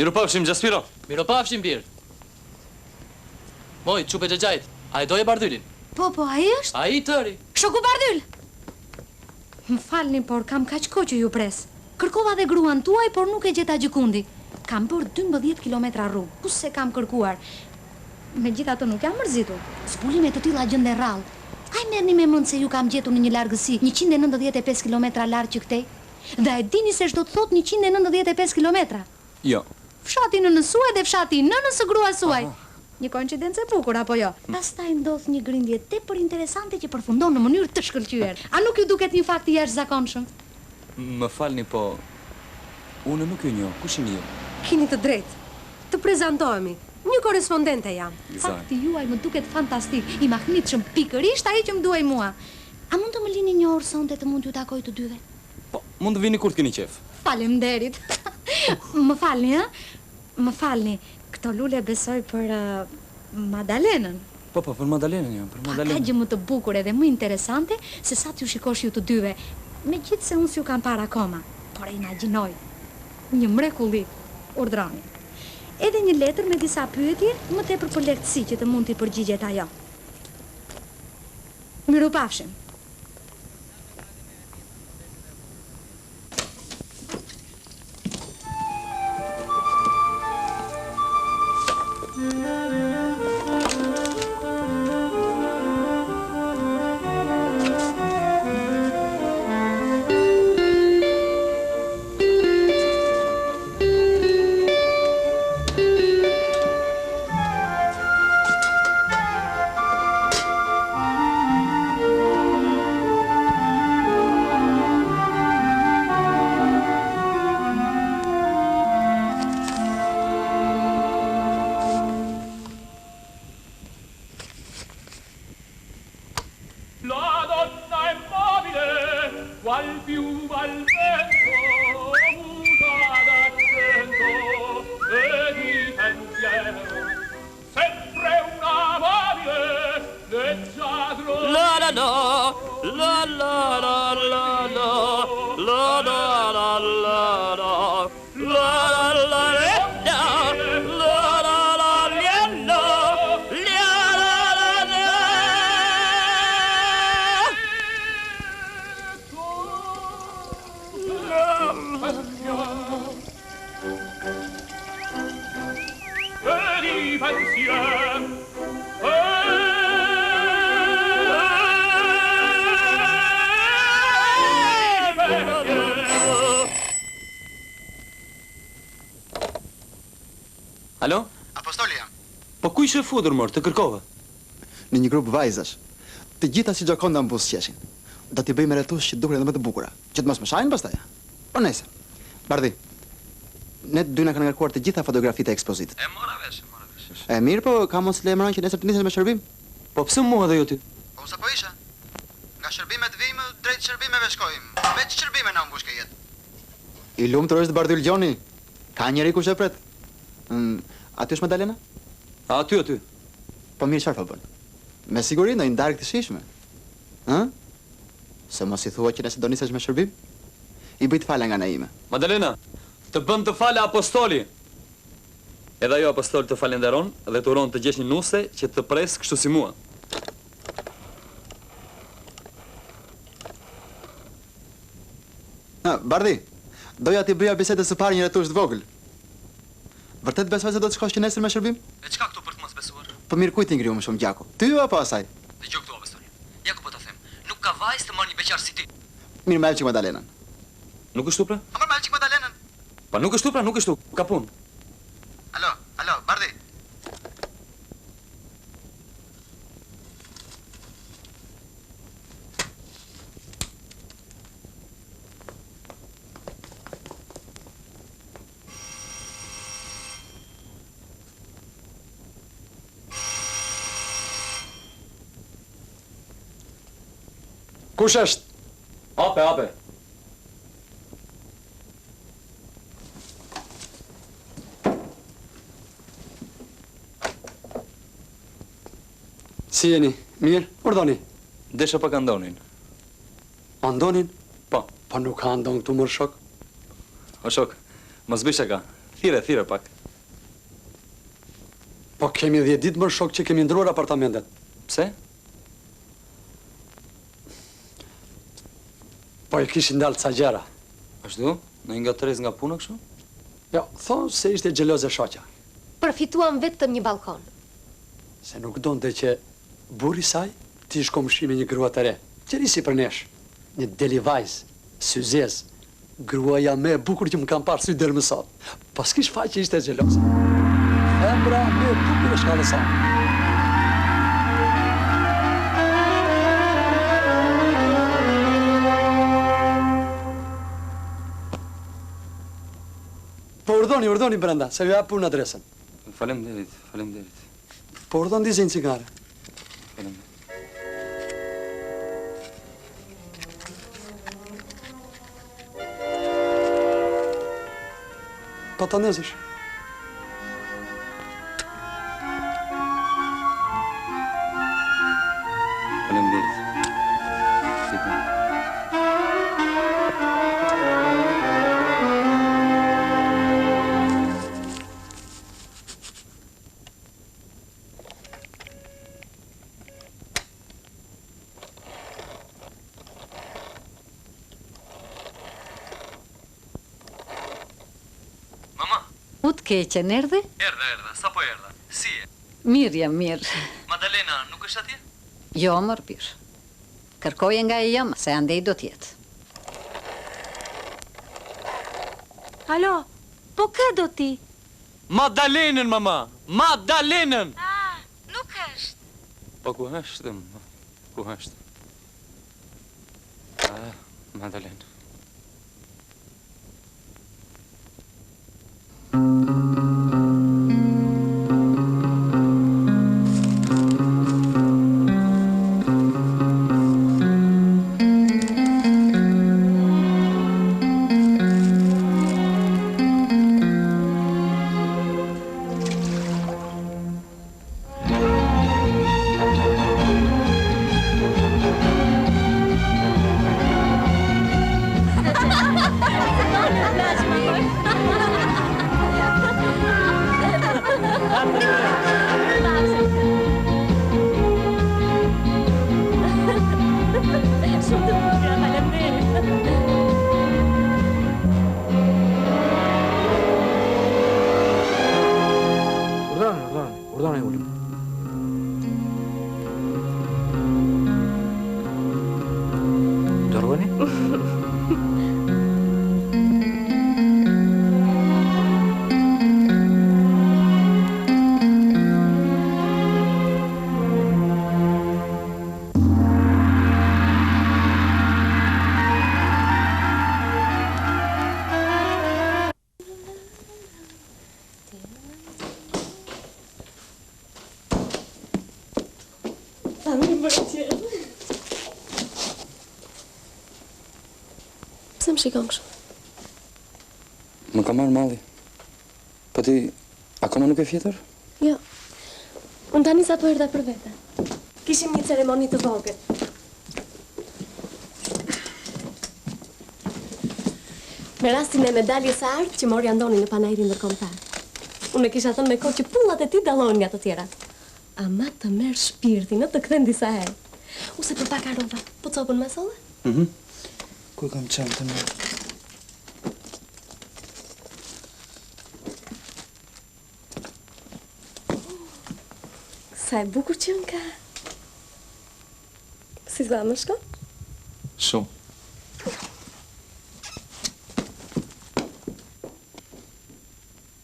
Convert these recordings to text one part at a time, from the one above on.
Miropafshim, Gjaspiro. Miropafshim, birë. Moj, qupe Xhaxhait, a e doje Bardylin? Po, a i është? A i tëri. Shoku Bardyl! Më falni, por kam kaq kohë që ju pres. Kërkova dhe gruan tuaj, por nuk e gjeta gjikundi. Kam bërë 12 kilometra rrugë, ku se kam kërkuar. Megjithatë nuk jam mërzitur. Zbulime të tilla gjende rrallë. Ai merrni me mend se ju kam gjetur në një largësi 195 kilometra larg që këtej. Dhe e dini se ç'do të thotë 195 kilometra? Jo. Fshati nënës suaj dhe fshati nënës së gruas suaj. Një koincidencë e bukur apo jo? Pastaj ndodh një grindje tepër interesante që përfundon në mënyrë të shkëlqyer. A nuk ju duket një fakt i jashtëzakonshëm? Më falni, po unë nuk ju njoh. Kush jeni ju? Keni të drejtë. Të prezantohemi. Një korespondente jam. Fakti juaj më duket fantastik, i mahnitshëm pikërisht ai që më duaj mua. A mund të më lini një orë sonte të mund t'ju takoj të dyve? Po, mund të vini kur të keni qef. Faleminderit. Më falni, ha? Më falni. Këto lule besoj për Madalenën. Po, për Madalenën jo, për Madalenën. Ka gjë më të bukur edhe më interesante se sa t'ju shikosh ju të dyve. Megjithse unë s'ju kam parë akoma, por e imagjinoj. Një mrekulli, urdhroni. Edhe një letër me disa pyetje, më tepër për lehtësi që të mund t'i përgjigjet ajo. Mirupafshim. Futur mor, të kërkova. Në një grup vajzash. të gjitha si Gioconda në buzëqeshin. Do t'i bëjmë retush që duken edhe më të bukura, që të mos më shajnë pastaj. Po nëse. Bardhi. Ne dy na kanë ngarkuar të gjitha fotografitë e ekspozitit. E mora vesh. E mirë, po ka mos le emëron që nesër të niset me shërbim? Po pse mua dhe jo ti? Po sa po isha? Nga shërbimet vijmë drejt shërbimeve shkojmë. Veç shërbime na mbush jetë. I lumtur është Bardhyl Gjoni. Ka njëri kush e pret. Aty është Madalena? Aty. Po mirë çfarë bën? Me siguri ndonjë darkë të shishme. Ë? Se mos i thua që nëse do nisesh me shërbim, i bëj të fala nga ana ime. Madalena, të bën të fale apostoli. Edhe ajo apostol të falenderon dhe të uron të gjesh një nuse që të pres kështu si mua. Bardhi, doja t'i bëja bisedës së parë një retush të vogël. Vërtet besoj se do të shkosh që nesër me shërbim? E çka këtu për të mos besuar? Po mirë kujt i ngriu më shumë gjako? Ty apo asaj? Dëgjoj këtu apostol. Ja ku po ta them. Nuk ka vajzë të marrë një beqar si ti. Mirë më çik Madalenën. Nuk është tu pra? Amar më çik Madalenën. Pa nuk është tu pra, nuk është tu. Ka punë. Alo, Bardhi. Kush është? Ape. Si jeni? Mirë? Urdhoni. Desha pak andonin. Andonin? Po. Po nuk ka andon këtu mër shok. O shok, mos bëj shaka. Thire pak. Po kemi 10 ditë mër shok që kemi ndruar apartamentet. Pse? Po i kishin dalë ca gjera. Ashtu? Në nga tres nga puna kështu? Jo, thonë se ishte gjeloze shoqja. Përfituam vetëm një balkon. Se nuk donte që burri saj ti shkomshi me një grua të re. Qëri si për nesh. Një deli vajzë, syzes, gruaja me e bukur që më kam parë sy dërë më sot. Po s'kish faj që ishte gjeloze. Femra me e bukur e shkallë sa. Po urdhoni brenda, se ju hap punë adresën. Faleminderit. Po urdhon dizin cigare. Faleminderit. Po ta nëzësh. Faleminderit. U të keqen, erdhe? Erdha, sa po erdha? Si e? Mirë jam, mirë. Madalena, nuk është atje? Jo, mërë pirë. Kërkoje nga e jam, se andej do tjetë. Alo, po ka do ti? Madalenën, mama! Madalenën! Nuk është. Po ku është? Ku është? Madalenë. Urdhani ulim. Dërgoni? Pse më shikon kështu? Më ka marrë malli. Po ti, akoma nuk e fjetër? Jo. Unë tani sa po erdha për vete. Kishim një ceremoni të vogël. Me rastin e medaljes së artë që mori Andoni në panajrin ndërkombëtar. Unë e kisha thënë me kohë që pullat e ti dallohen nga të tjerat. Ama të merr shpirtin, në të kthen disa herë. Use për pak harova, po copën më solle? Ku kam çantën? Sa e bukur që ka. Si t'va më shko? Shumë.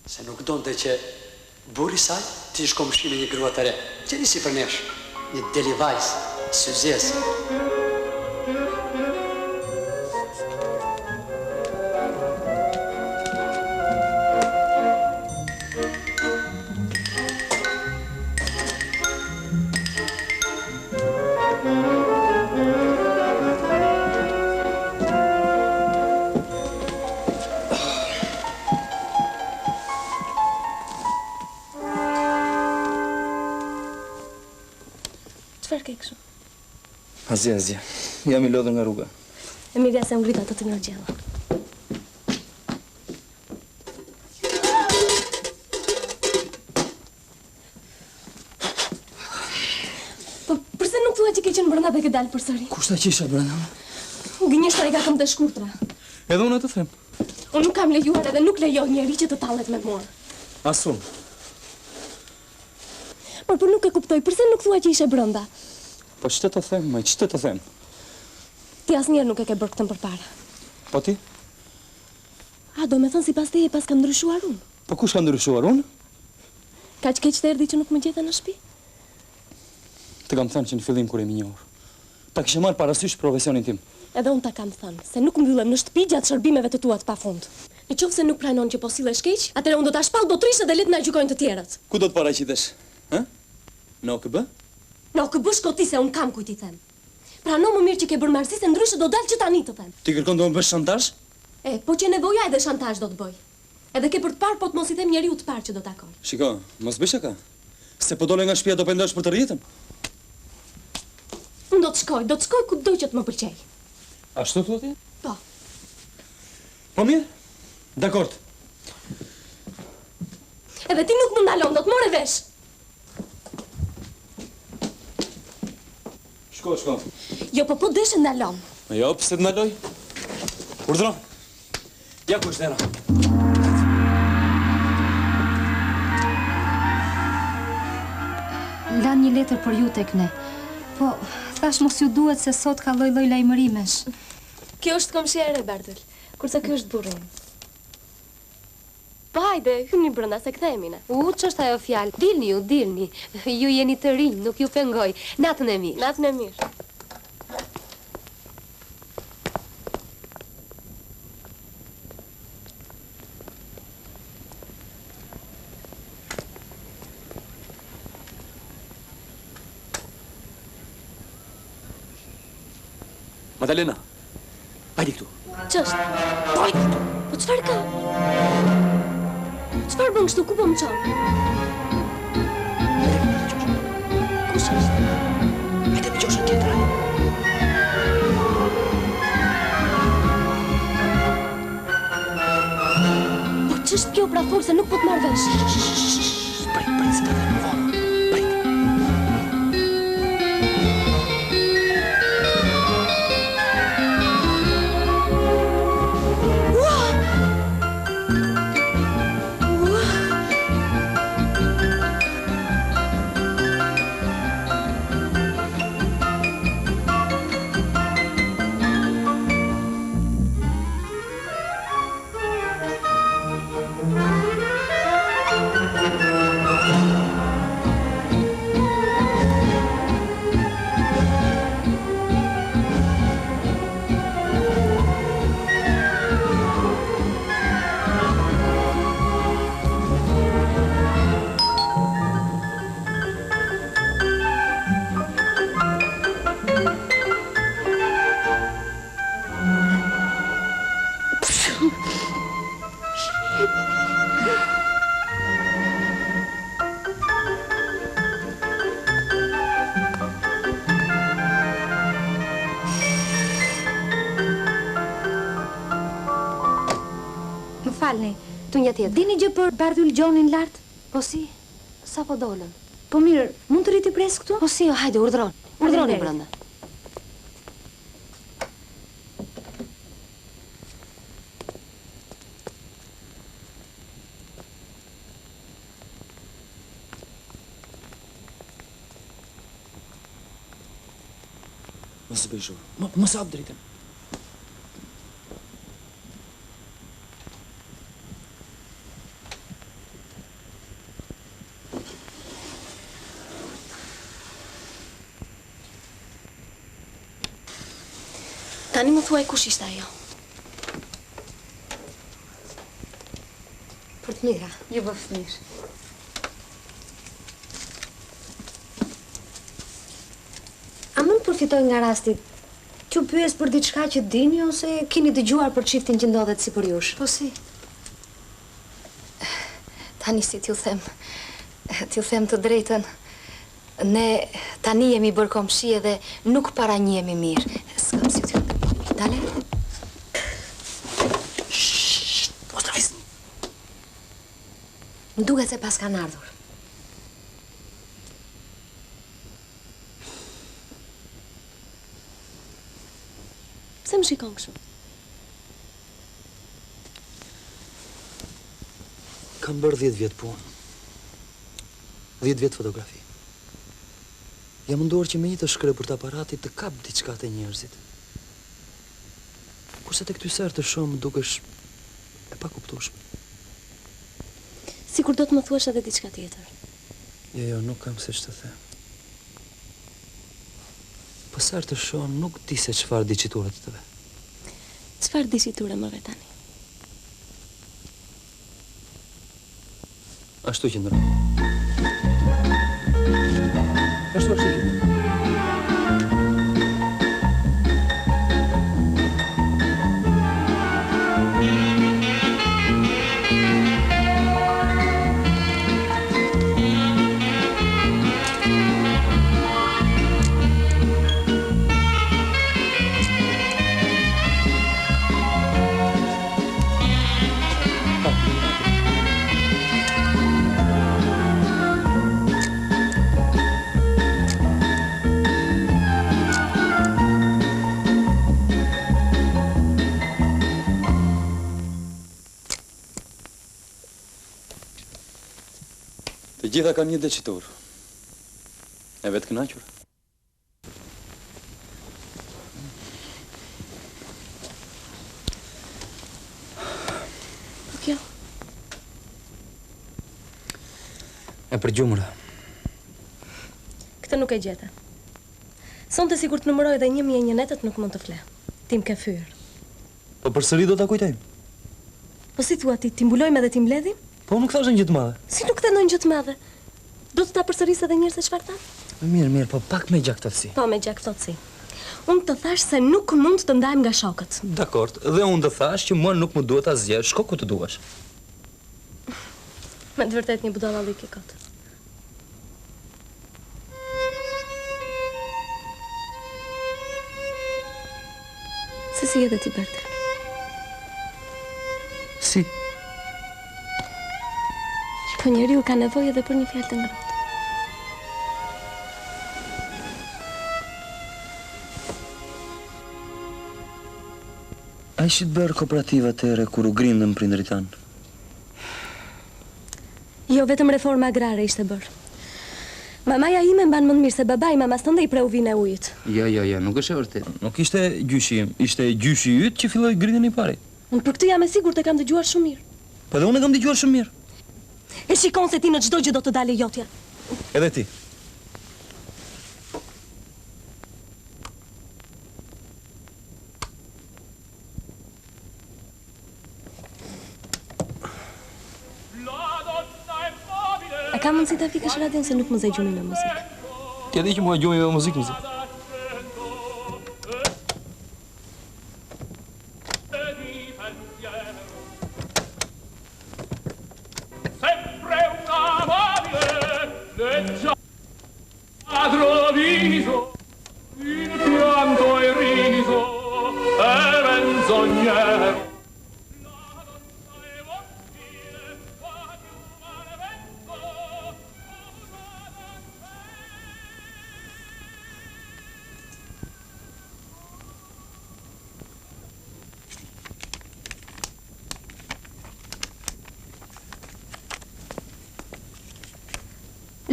Se nuk donte që burri i saj t'i shkomshi me një grua të re. Qëri si për nesh, një deli vajzë, syzesë. Çfarë ke kështu? Azja. Jam i lodhur nga rruga. Emilia se ngrita të nga gjella. Po, përse nuk thua që ke qenë brenda dhe ke dalë përsëri? Kushta që isha brenda? Gënjeshtra i ka këm të shkurtra. Edhe unë të them. Unë nuk kam lejuar edhe nuk lejoj njeri që të tallet me mua. Asun. Por nuk e kuptoj, përse nuk thua që ishe brenda? Po ç'të të them, më ç'të të them? Ti asnjëherë nuk e ke bërë këtë përpara. Po ti? A, do me thënë si pas teje pas kam ndryshuar unë? Po kush ka ndryshuar unë? Ka që keq të erdi që nuk më gjeta në shtëpi? Të kam thënë që në fillim kur e mi njohur. Ta kishe marrë parasysh profesionin tim. Edhe unë ta kam thënë, se nuk mbyllem në shtëpi gjatë shërbimeve të tua të pafund. Në qoftë se nuk pranon që po sillesh keq, atëherë unë do ta shpall botrisht dhe le të na gjykojnë të tjerët. Ku do të paraqitesh? Ë? Në OKB? Në OKB shkoti se unë kam kujt i them. Prano më mirë që ke bërë marrësi se ndryshe do dalë që tani të them. Ti kërkon të më bësh shantazh? Po që nevoja edhe shantazh do të bëj. Edhe ke për të parë po të mos i them njeriu të parë që do takoj. Shiko, mos bësh ka. Se po dole nga shtëpia do pendosh për të rritën. Unë do të shkoj kudo që të më pëlqej. Ashtu thua ti? Po. Po mirë. Dakord. Edhe ti nuk më ndalon, do të more vesh. Shko. Jo, po deshe ndalon. Jo, pse të ndaloj? Urdhro. Ja ku është dera. Lan një letër për ju tek ne. Po, thash mos ju duhet se sot ka lloj lajmërimesh. Kjo është komshia e re, Bardhyl, kurse ky është burri im. Po hajde, hyni brenda se kthehemi ne. Ç'është ajo fjalë? Dilni ju, dilni. Ju jeni të rinj, nuk ju pengoj. Natën e mirë. Natën e mirë. Madalena, hajde këtu. Ç'është? Hajde këtu. Po çfarë ka? Çfarë bën kështu? Ku po më çon? Kush është? Hajde më qoshën tjetër. Po ç'është kjo pra forse nuk po të marr vesh. Prit, se të them më vonë. falni. Tu një tjetër. Dini gjë për Bardhyl Gjonin lart? Po si? Sa po dolën? Po mirë, mund të rriti pres këtu? Po si, hajde, urdhron. Urdhroni brenda. Mos bëj zhurmë. Mos hap dritën. Tani më thuaj kush ishte ajo. Për të mira. Ju bëf mirë. A mund përfitoj nga rasti që pyes për diçka që dini ose keni dëgjuar për çiftin që ndodhet si për jush? Po si? Tani si t'ju them të drejtën, ne tani jemi bërë komshi edhe nuk para njihemi mirë. S'kam si t'ju. Dale? Mos travis. Më duket se pas kanë ardhur. Pse më shikon kështu? Kam bërë 10 vjet punë. 10 vjet fotografi. Jam munduar që me një të shkrepër të aparatit të kap diçka të njerëzit. Kurse tek ty serë të shumë dukesh e pakuptueshme. Sikur do të më thuash edhe diçka tjetër. Jo, nuk kam se ç'të them. Po serë të shumë nuk di se çfarë diciturët të ve. Çfarë diciture më ve tani? Ashtu që ndërë. Ashtu që të gjitha kanë një decitur. E vetë kënaqur. Po kjo? E përgjumura. Këtë nuk e gjeta. Sonte sikur të numëroj dhe 1001 netët nuk mund të fle. Tim ke fyr. Po përsëri do ta kujtojmë. Po si thua ti, ti mbulojmë edhe ti mbledhim? Po nuk thashën gjë të madhe. Si nuk të ndonjë gjë të madhe? Do të ta përsërisë edhe njerëz se çfarë tha? Mirë, po pak me gjaktësi. Po me gjaktësi. Unë të thash se nuk mund të ndajmë nga shokët. Dakord, dhe unë të thash që mua nuk më duhet asgjë, shko ku të duash. Me të vërtet një budallallik i kot. Se si edhe ti Bertel? Si? Po njeriu ka nevojë edhe për një fjalë të ngrohtë. A ishit bërë kooperativa tere kur u grindën prindërit tanë? Jo, vetëm reforma agrare ishte bërë. Mamaja ime mban më mirë se babai, mamas tënde i preu vinë e ujit. Jo, nuk është e vërtet. Nuk ishte gjyshi im, ishte gjyshi yt që filloi grindjen e parë. Unë për këtë jam e sigurt e kam dëgjuar shumë mirë. Po dhe unë e kam dëgjuar shumë mirë. E shikon se ti në çdo gjë do të dalë jotja. Edhe ti. A ka mundësi ta fikësh radion se nuk më zë gjumi me muzikë? Ti e di që mua gjumi me muzikë.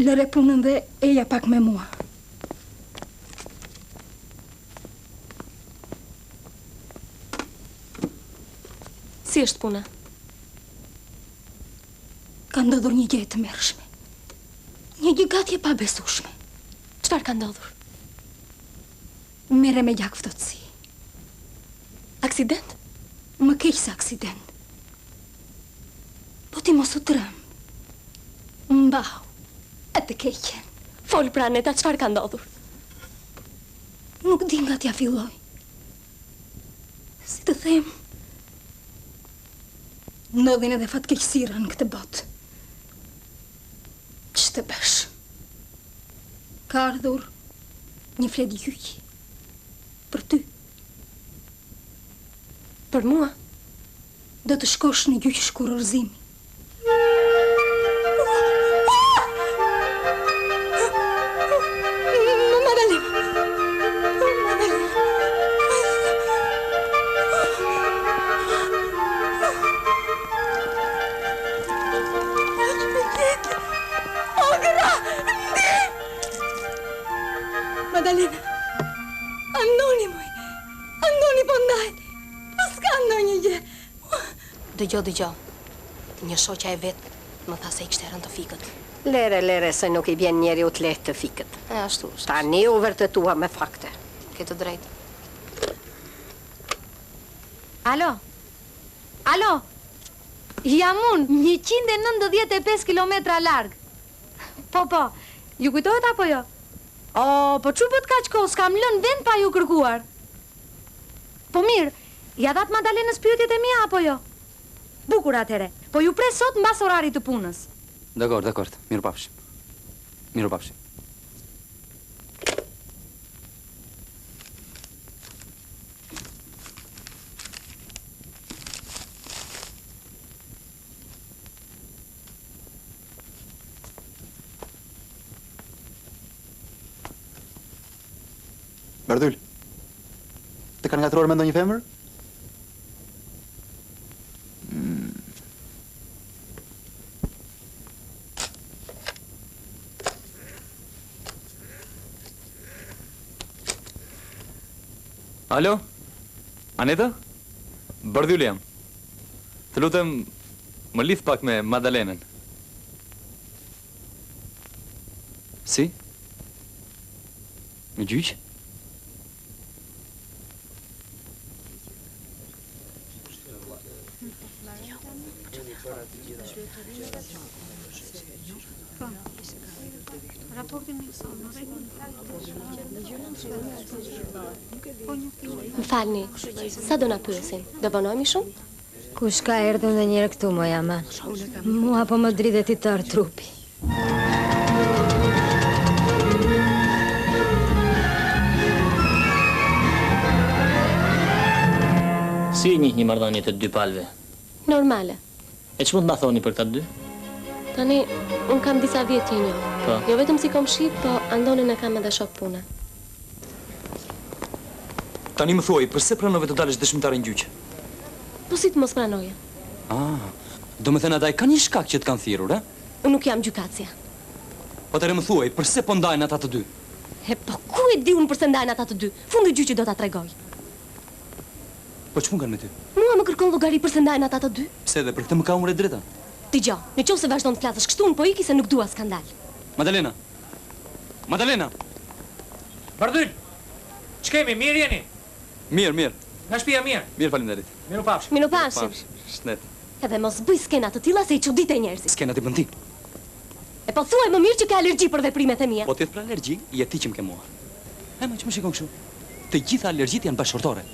Lëre punën dhe eja pak me mua. Si është puna? Ka ndodhur një gjë e tmerrshme. Një gjë gati e pabesueshme. Çfarë ka ndodhur? Merre me gjak ftohtësi. Aksident? Më keq se aksident. Po ti mos u trëm. Mbahu. E të keqen. Fol pra Neta, çfarë ka ndodhur? Nuk di nga t'ja filloj. Si të them, ndodhin edhe fatkeqësira në këtë botë. Ç'të bësh? Ka ardhur një flet gjyqi. Për ty. Për mua? Do të shkosh në gjyq shkurërzimi. Madalena, Andoni moj, Andoni po ndajt, s'ka ndonjë gjë. Dëgjo, një shoqja e vet më tha se I kishte rënë të fikët. Lere, se nuk I bjen njeri u të lehtë të fikët. E ashtu është. Tani u vërtetua me fakte. Ke të drejtë. Alo, jam unë, 195 kilometra larg. Po, ju kujtohet apo jo? Po që bët kaq kohë, s'kam lënë vend pa ju kërkuar. Po mirë, ja dat Madalenës pyetjet e mia apo jo? Bukur atëre, po ju pres sot mbas orarit të punës. Dakor, miru pafshim. Bardyl, të kanë ngatruar me ndonjë femër? Alo? Aneta? Bardyl jam. Të lutem, më lidh pak me Madalenën. Si? Në gjyq? Më falni, sa do na pyesin? Do vonojmë shumë? Kush ka erdhur ndonjëherë këtu, moja ma? Mua po më dridhet I tërë trupi. Si e njihni marrëdhënie të dy palëve? Normale. E ç'mund ta thoni për këta dy? Tani, unë kam disa vjet që I njoh. Po. Jo vetëm si komshit, po Andonin e kam edhe shok pune. Tani më thuaj, përse pranove të dalësh dëshmitare në gjyq? Po si të mos pranoje? Do me thënë ata ka një shkak që të kanë thirrur, e? Unë nuk jam gjykatësia. Po tërë më thuaj, përse po ndajnë ata të dy? Po ku e di unë përse ndajnë ata të dy? Fundi I gjyqit do ta tregoj. Po ç'mund kanë me ty? Mua më kërkon llogari përse ndajnë ata të dy. Pse edhe për këtë më ka humre drejta? Dgjoj, nëse vazhdon të flasësh kështu, unë po iki se nuk dua skandal. Madalena! Bardyl, ç'kemi, mirë jeni? Mirë. Nga shtëpia mirë. Mirë, faleminderit. Mirupafshim. Mirupafshim. Shnet. Edhe mos bëj skena të tilla se I çuditë njerëzit. Skena ti bën ti. E po thuaj më mirë që ka alergji për veprimet e mia. Po ti për alergji, je ti që më ke mua. E më që më shikon kështu. Të gjitha alergjit janë bashkëshortore.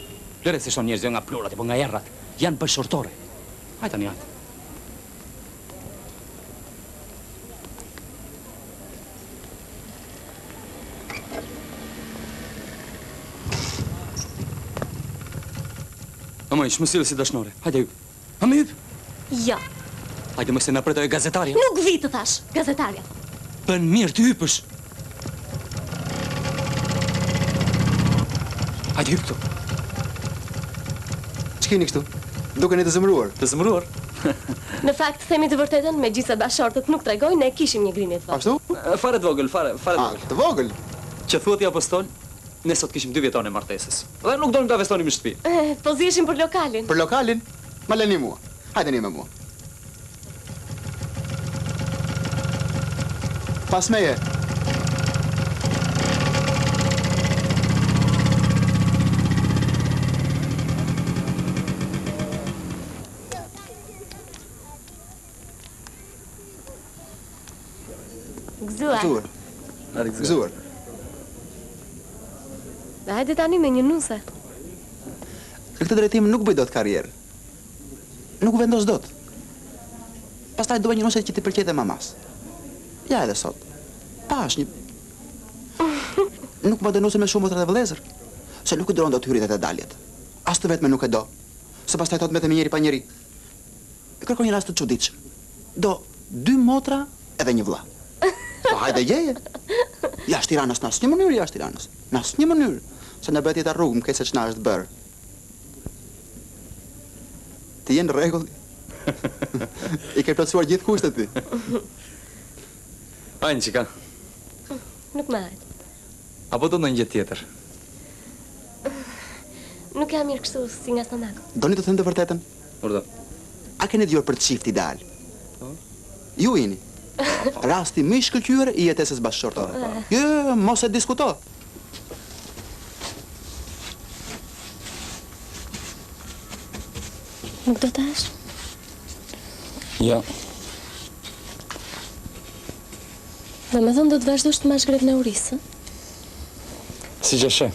Lëre se shon njerëz jo nga plurat, po nga errat. Janë bashkëshortore. Hajde tani hajde. Ama ish më sillë si dashnore. Hajde hyp. Hamë hyp. Ja. Hajde më se na pretoj gazetarja. Nuk vi të thash, gazetarja. Bën mirë të hypësh. Hajde hyp këtu. Ç'keni këtu? Dukeni të zemëruar. Të zëmëruar? Në fakt, themi të vërtetën, me gjithse bashortët nuk tregojnë, ne kishim një grinit vogël. Ashtu? Fare të vogël, fare të Ah, vogël. të vogël. Që thuat i apostol, ne sot kishim 2 vjetone martesës. Dhe nuk donim ta festonim në shtëpi. Po ziheshim për lokalin. Për lokalin, ma leni mua. Hajde një me mua. Pas meje. Gëzuar. Gëzuar. Gëzuar. Dhe hajde tani me një nuse. Në këtë drejtim nuk bëj dot karrierë. Nuk vendos dot. Pastaj doja një nuse që t'i pëlqejë mamas. Ja edhe sot. Pash një... Nuk më dënuse me shumë motra dhe vëllezër. Se nuk I doron dot hyrit e daljet. As të vetme nuk e do. Se pastaj thot me të njëri pa njëri. Kërkon një rast të çuditshëm. Do 2 motra edhe një vëlla. Po hajde gjeje. Jashtë Tiranës, në asnjë mënyrë jashtë Tiranës. Në asnjë mënyrë. Se në bëhet tjetër rrugë, më keq se ç'na është bërë. Ti je në rregull? I ke plotësuar gjithë kushtet ti. Hajnë qika. Nuk më hajt. Apo do ndonjë gjë tjetër. Nuk jam mirë kështu si nga stomaku. Doni të them të vërtetën? Urdo. A keni dëgjuar për çift ideal? Ju jeni. Rasti më I shkëlqyer I jetesës bashkëshortore. Jo, mos e diskuto. Nuk do të hash? Ja. Dhe me thënë do të vazhdosh të mash grevën e urisë? Si që she.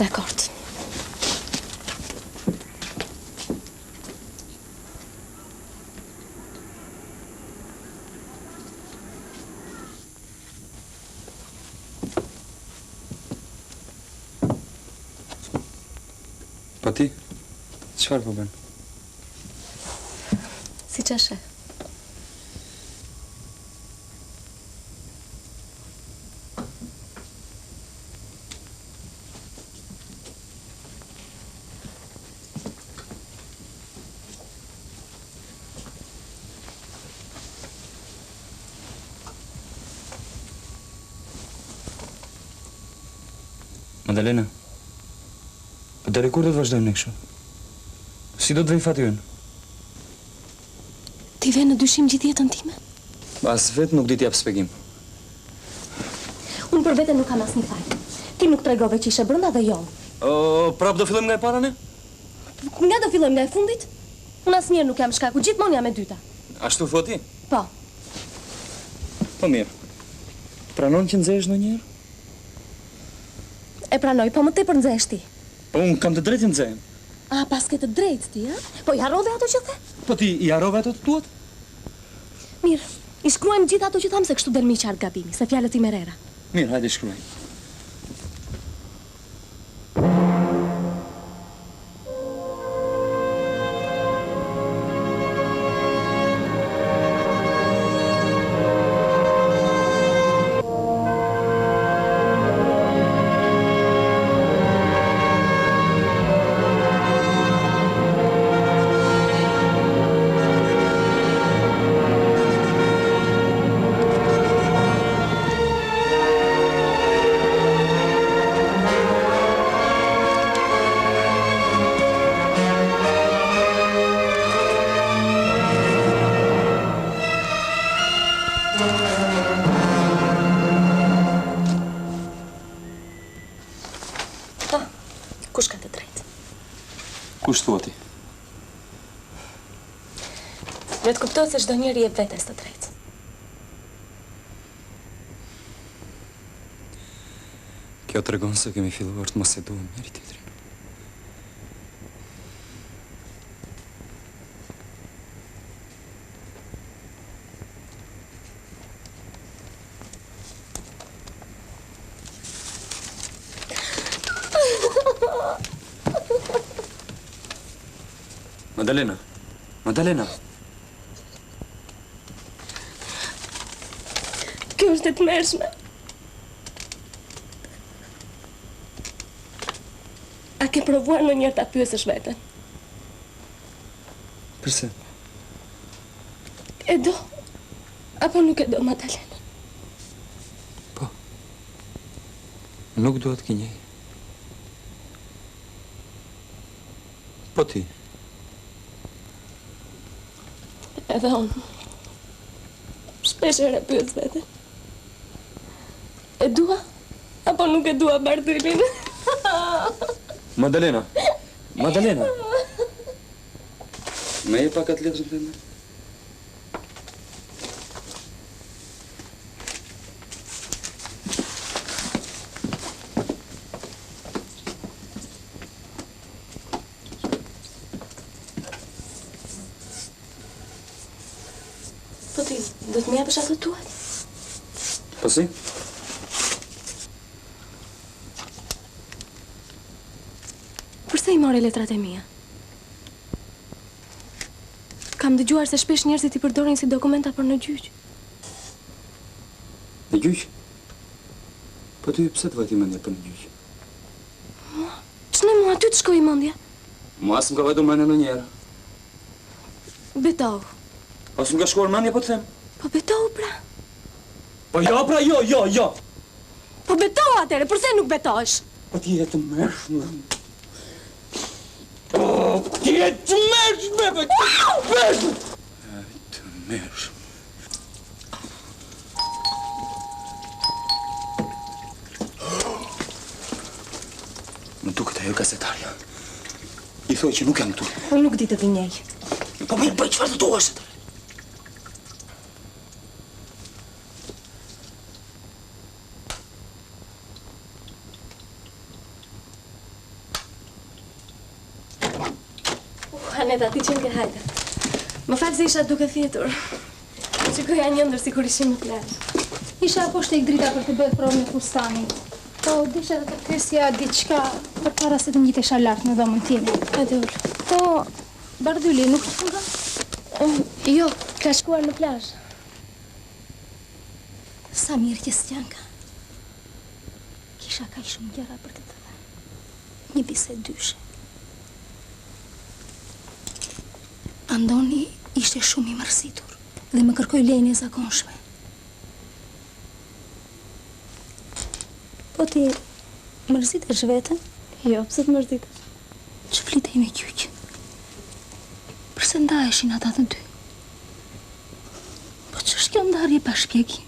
Dakord. Po ti? Çfarë po bën? Si që she? Madalena, po deri kur do të vazhdojmë ne kështu? Si do të vej fati ynë? Ti ve në dyshim gjithë jetën time? As vetë nuk di t'jap shpjegim. Unë për vete nuk kam asnjë faj. Ti nuk tregove që ishe brenda dhe jo. Prap do fillojmë nga e para ne? Nga do fillojmë nga e fundit? Unë asnjëherë nuk jam shkaku, gjithmonë jam e dyta. Ashtu thua ti? Po. Po mirë. Pranon që nxehesh ndonjëherë? E pranoj, po më tepër nxehesh ti. Po unë kam të drejtë nxehem. A, pas ke të drejtë ti, a? Po I harrove ato që the? Po ti I harrove ato të tuat? Mirë, I shkruajmë gjithë ato që tham se kështu del më I qartë gabimi, se fjalët I merrera. Mirë, hajde shkruaj. Kush ka të drejtë? Kush thua ti? Le të kuptohet se çdo njeri jep vetes të drejtë. Kjo tregon se kemi filluar të mos e duam njëri tjetrin. Madalena. Madalena. Kjo është e tmerrshme. A ke provuar ndonjëherë ta pyesësh veten? Përse? E do, apo nuk e do, Madalena? Po. Nuk do të kinjej. Po ti? Edhe unë. Shpesh herë pyes veten. E dua, apo nuk e dua Bardylin? Madalena! Madalena! Me e pak atë letrën të me? Po ti, do të më japësh ato tuat? Po si? Përse i more letrat e mia? Kam dëgjuar se shpesh njerëzit i përdorin si dokumenta për në gjyq. Në gjyq? Po ty pse të vajti mendje për në gjyq? Ç'ne mua aty të shkoj mendja? Mua s'm ka vajtu mendje ndonjëherë. Betohu. As më ka shkuar mendje po të them. Po betohu pra. Po jo pra, jo. Po betohu atëre, përse nuk betohesh? Po ti je të mërshme. Po ti je të mërshme, po ti je të mërshme. Më duket ajo gazetarja. I thoj që nuk jam këtu. Unë nuk di të gënjej. Po mirë, bëj çfarë të duash atë. Aneta, ti qenë ke hajde. Më falë se isha duke thjetur. Shikoja një ndër si kur ishim në plazh. Isha poshtë tek drita për të bërë provën e fustanit. Po, disha dhe të pyesja diçka për para se të ngjitesha lart në dhomën time. Hajde ul. Po, Bardyli nuk të punga? Jo, ka shkuar në plazh. Sa mirë që s'janka. Kisha kaq shumë gjëra për të thënë. Një bisedë dyshe. Andoni ishte shumë i mërzitur dhe më kërkoi lejen e zakonshme. Po ti mërzitesh veten? Jo, pse të mërzitesh? Që flitej me gjyq. Përse ndaheshin ata të dy? Po ç'është kjo ndarje pa shpjegim?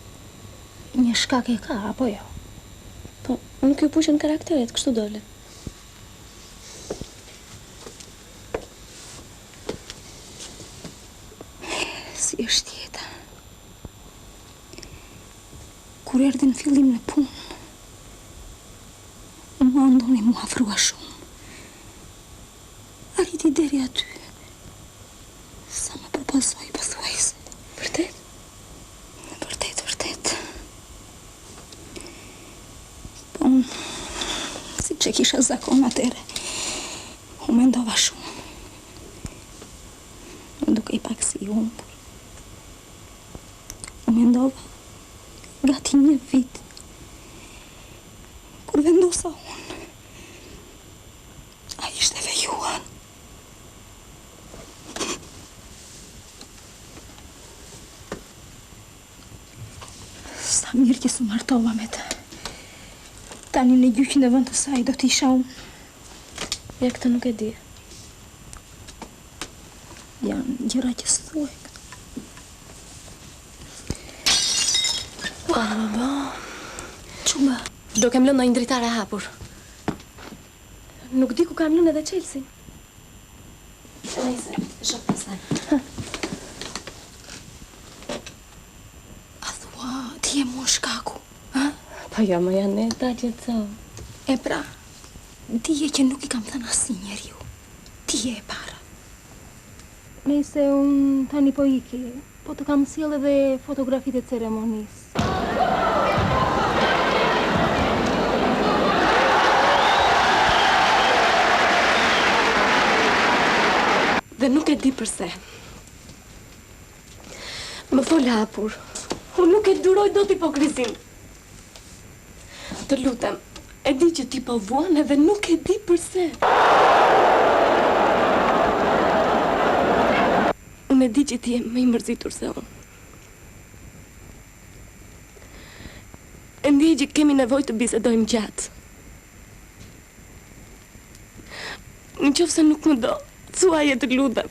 Një shkak e ka, apo jo? Po, nuk ju pushën karakteret, kështu dole. Si është jeta? Kur erdhi në fillim në punë, mua Andoni mua afrua shumë. Arriti deri aty. Sa më propozoi pothuajse. Vërtet? Vërtet. Po, si që kisha zakon atëre, u mendova shumë. Më duke i pak si humbur. U mendova gati një vit. Kur vendosa unë, a ishte vejuan. Sa mirë që s'u martova me të. Tani në gjyqin e vend të saj do t'isha unë. Ja, këtë nuk e di. Janë gjëra që s'thuaj. Baba. Çuba. Do kem lënë ndonjë dritare hapur. Nuk di ku kam lënë edhe Chelsea. Nëse, shoh pastaj. A thua, ti je mu shkaku, ha? Po jo, më janë ta qetëso. E pra, dije që nuk i kam thënë asnjë njeriu. Ti je e para. Nëse unë tani po iki, po të kam sjell edhe fotografitë e ceremonisë. Dhe nuk e di përse. Më fol hapur. Unë nuk e duroj dot hipokrizin. Të lutem, E di që ti po vuan edhe nuk e di përse. Unë e di që ti je më i mërzitur se unë. E ndi që kemi nevojë të bisedojmë gjatë. Në qoftë se nuk më do, thuaje të lutem.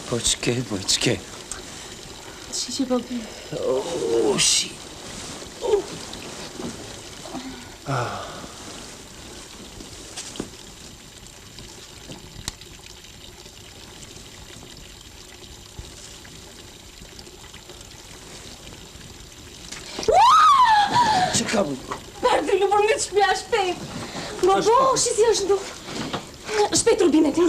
Po ç'ke, po ç'ke? Shi që po bëj. Shi. Që ka bu? Perdi, në përmit shpja shpejt. Gogo, shi si është ndur. Shpejt rubinetin.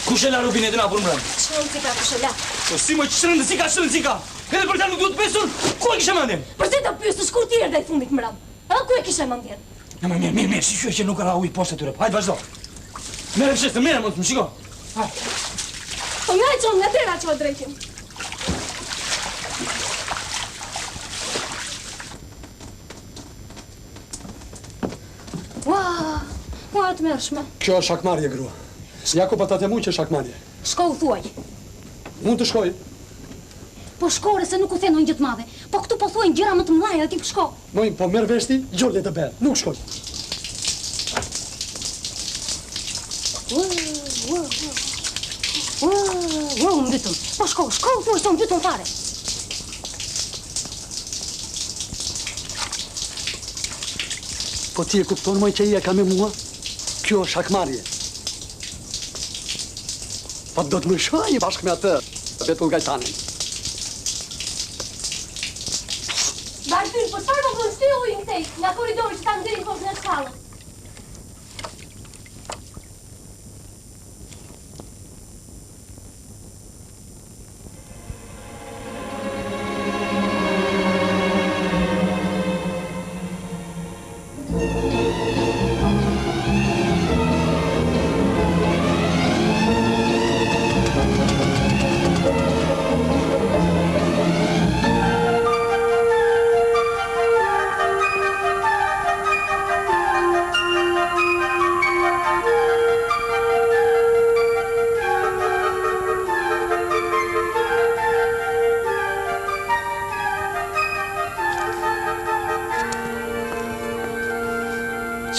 Kush e la rubinetin apur mbrëm? Shënë cika, kush e la? Po si më që shënë cika. Edhe për ta nuk duhet pesur, ku e kishe mendjen? Përse ta pyesë shkur ti erdhe i fundit mbrëm? A ku e kishe mendjen? Ja, më mirë, si që nuk ra ujë poshtë atyre. Hajde vazhdo. Merre fshesë, merre mos më shiko. Hajde. Po nga e qonë, nga tera që o drejtim. Ua, të mërshme. Kjo është shakmarje, grua. Jako pa ta të mu që është shakmarje. Shko u thuaj. Mund të shkoj? Po shkore se nuk u theno një gjë të madhe. Po këtu po thuajnë gjëra më të mëdha dhe ti shko. Moj, po merr vesh ti, gjolje të bërë. Nuk shkoj. Ua, më mbytëm. Po shko u thuaj se më mbytëm fare. Po ti e kupton moj që i e ka me mua? Kjo është shakmarje. Po do të më shoj bashkë me atë, Betul Gajtanin. Bartyr, po çfarë po bën ti ujin këtej, nga korridori që ta nxjerrin poshtë në shkallë?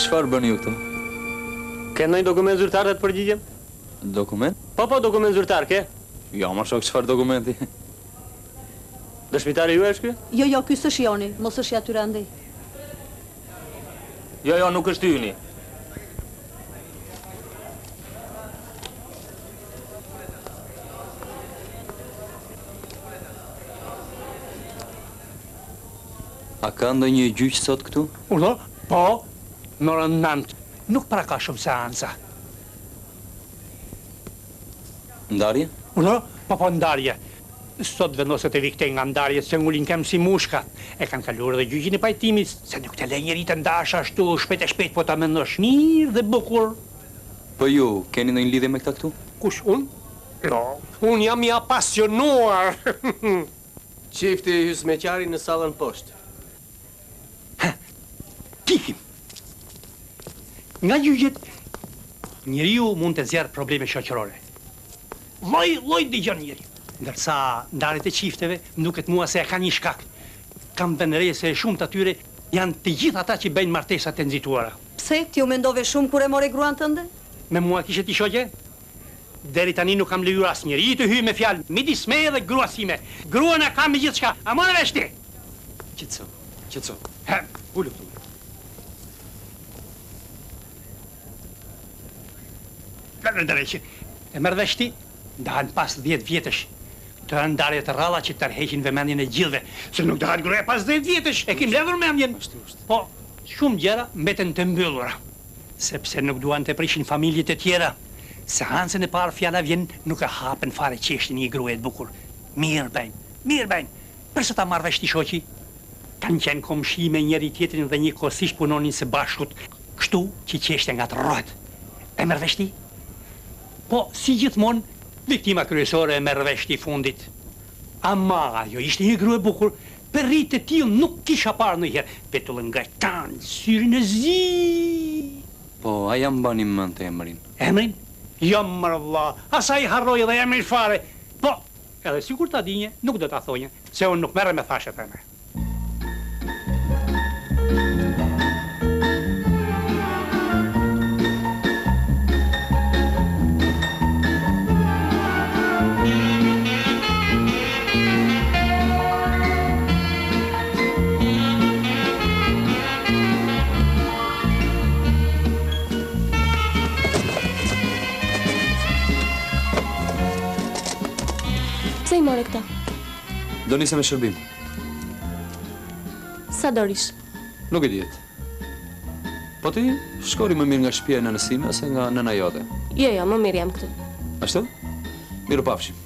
Çfarë bëni ju këtu? Ke ndonjë dokument zyrtar të përgjigjem? Dokument? Po, dokument zyrtar, ke? Jo, ma shok çfarë dokumenti. Dëshmitari ju është ky? Jo, ky s'është joni, mos është i atyre andej. Jo, nuk është yni. A ka ndonjë gjyq sot këtu? Uno, po, në orën 9. Nuk pra ka shumë seansa. Ndarje? Uno, po ndarje. Sot vendoset e viktej nga ndarje se ngulin kem si mushka. E kanë kaluar dhe gjyqin e pajtimit, se nuk të le njeri të ndash ashtu shpejt e shpejt, po ta mendosh mirë dhe bukur. Po ju, keni ndonjë lidhje me këta këtu? Kush, unë? Jo, unë jam i apasionuar. Qifti hysmeqari në sallën poshtë. Kikim. Nga gjyqet, njeriu mund të zjarë probleme shoqërore. Lloj dëgjon njeriu. Ndërsa ndarjet e qifteve, duket mua se ka një shkak. Kam vënë re se shumë të atyre janë të gjithë ata që bëjnë martesa të nxituara. Pse, ti u mendove shumë kur e more gruan tënde? Me mua kishe ti shoqe? Deri tani nuk kam lejuar asnjëri të hyjë me fjalë midis meje dhe gruas sime. Gruan e kam me gjithçka. A morë vesh ti? Qetso. Ulu. Ndërreqi, e mërë vesh ti, ndahen pas 10 vjetësh. Të ndarje të ralla që tërheqin vëmendjen e gjithve, se nuk ndahen gruaja pas 10 vjetësh, e kim ledhur mendjen. Po, shumë gjëra mbeten të mbyllura, sepse nuk duan të prishin familjet e tjera. Seancën e parë fjala vjen, nuk e hapen fare qeshtin një gruje të bukur. Mirë bëjnë. Përse ta marrë vesh ti shoqi? Kanë qenë komshi me njëri tjetrin dhe një kohësisht punonin së bashkut, kështu që qeshte nga të rrohet. E merr vesh ti? Po, si gjithmonë, viktima kryesore e merr vesh ti fundit. Ama ajo ishte një grua e bukur, për rritë të tillë nuk kisha parë ndonjëherë. Petullën nga kanë, syrin e zi. Po, a jam bani më mend të emrin? Emrin? Jo mërë vlla, asaj harroj edhe emrin fare. Po, edhe sikur ta dinje, nuk do ta thonje, se unë nuk merrem me thashet e me. Pse i more këta? Do nisem me shërbim. Sa dorish? Nuk e dihet. Po ti, shkori më mirë nga shtëpia e nënës time ose nga nëna jote? Jo, më mirë jam këtu. Ashtu? Miru pafshim.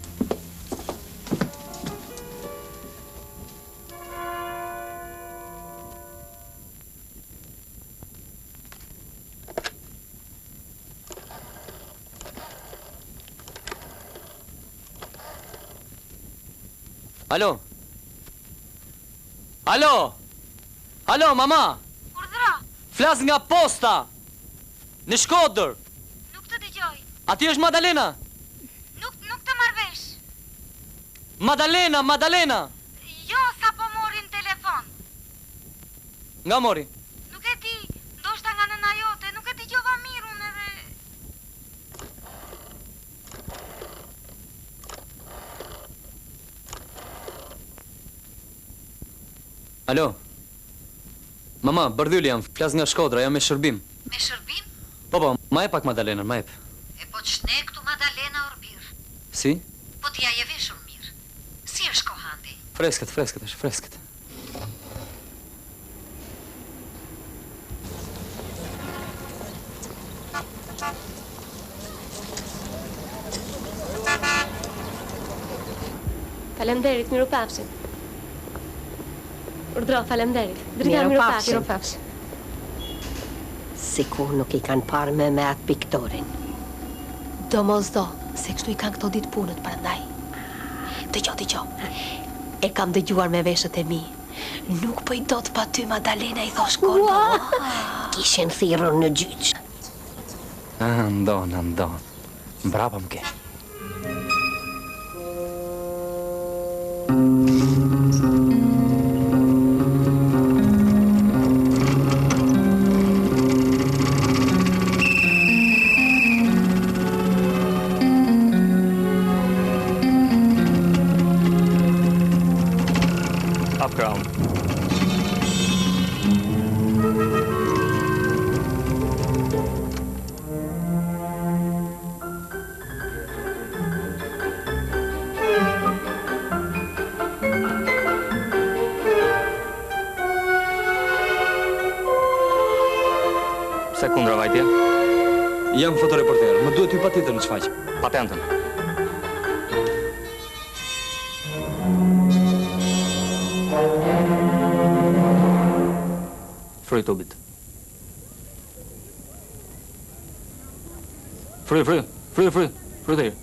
Alo? Alo? Alo, mama? Urdhëro. Flas nga posta. Në Shkodër. Nuk të dëgjoj. Ati është Madalena? Nuk të marr vesh. Madalena. Jo, sa po morin telefon. Nga mori? Nuk e di, ndoshta nga nëna jote, nuk e dëgjova mirë unë edhe. Alo? Mama, Bardhyli jam, flas nga Shkodra, jam me shërbim. Me shërbim? Po, ma e pak Madalenën, ma e p. E po të shne këtu Madalena Orbir. Si? Po t'ja je veshur mirë. Si është kohandi? Freskët është, freskët. Falemderit, miru pafshim. Urdhro, falemderit. Drita miru pafshim. Sikur nuk i kanë parë me atë piktorin. Do mos do, se kështu i kanë këto ditë punët prandaj. Dëgjo. E kam dëgjuar me veshët e mi. Nuk po i do të pa ty, Madalena, i thosh kordo. Kishin thirrur në gjyq. Ndon. Mbrapa më ke. Se kundra vajtje? Jam fotoreporter, më duhet ju patjetër në çfaq. Patentën. Fryt tubit. Fryt dhe herë.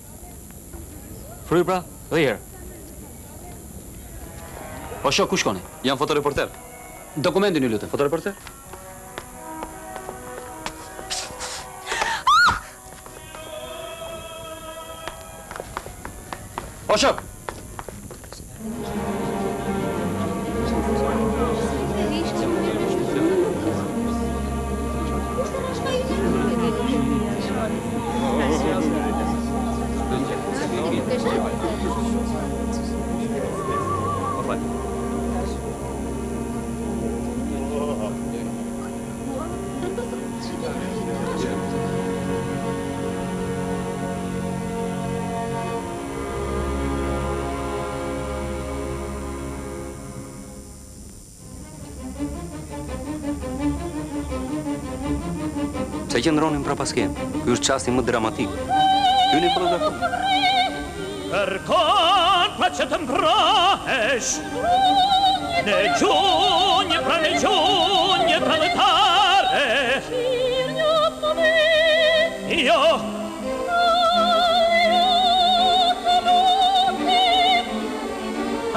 Fryt pra, dhe herë. O shok, ku shkoni? Jam fotoreporter. Dokumentin ju lutem. Fotoreporter? O shok! Se qëndronin pra paskem. Ky është çasti më dramatik. Hyni fotografi. Kërkon pra që të mbrahesh, në gjunjë pra lëtare, jo,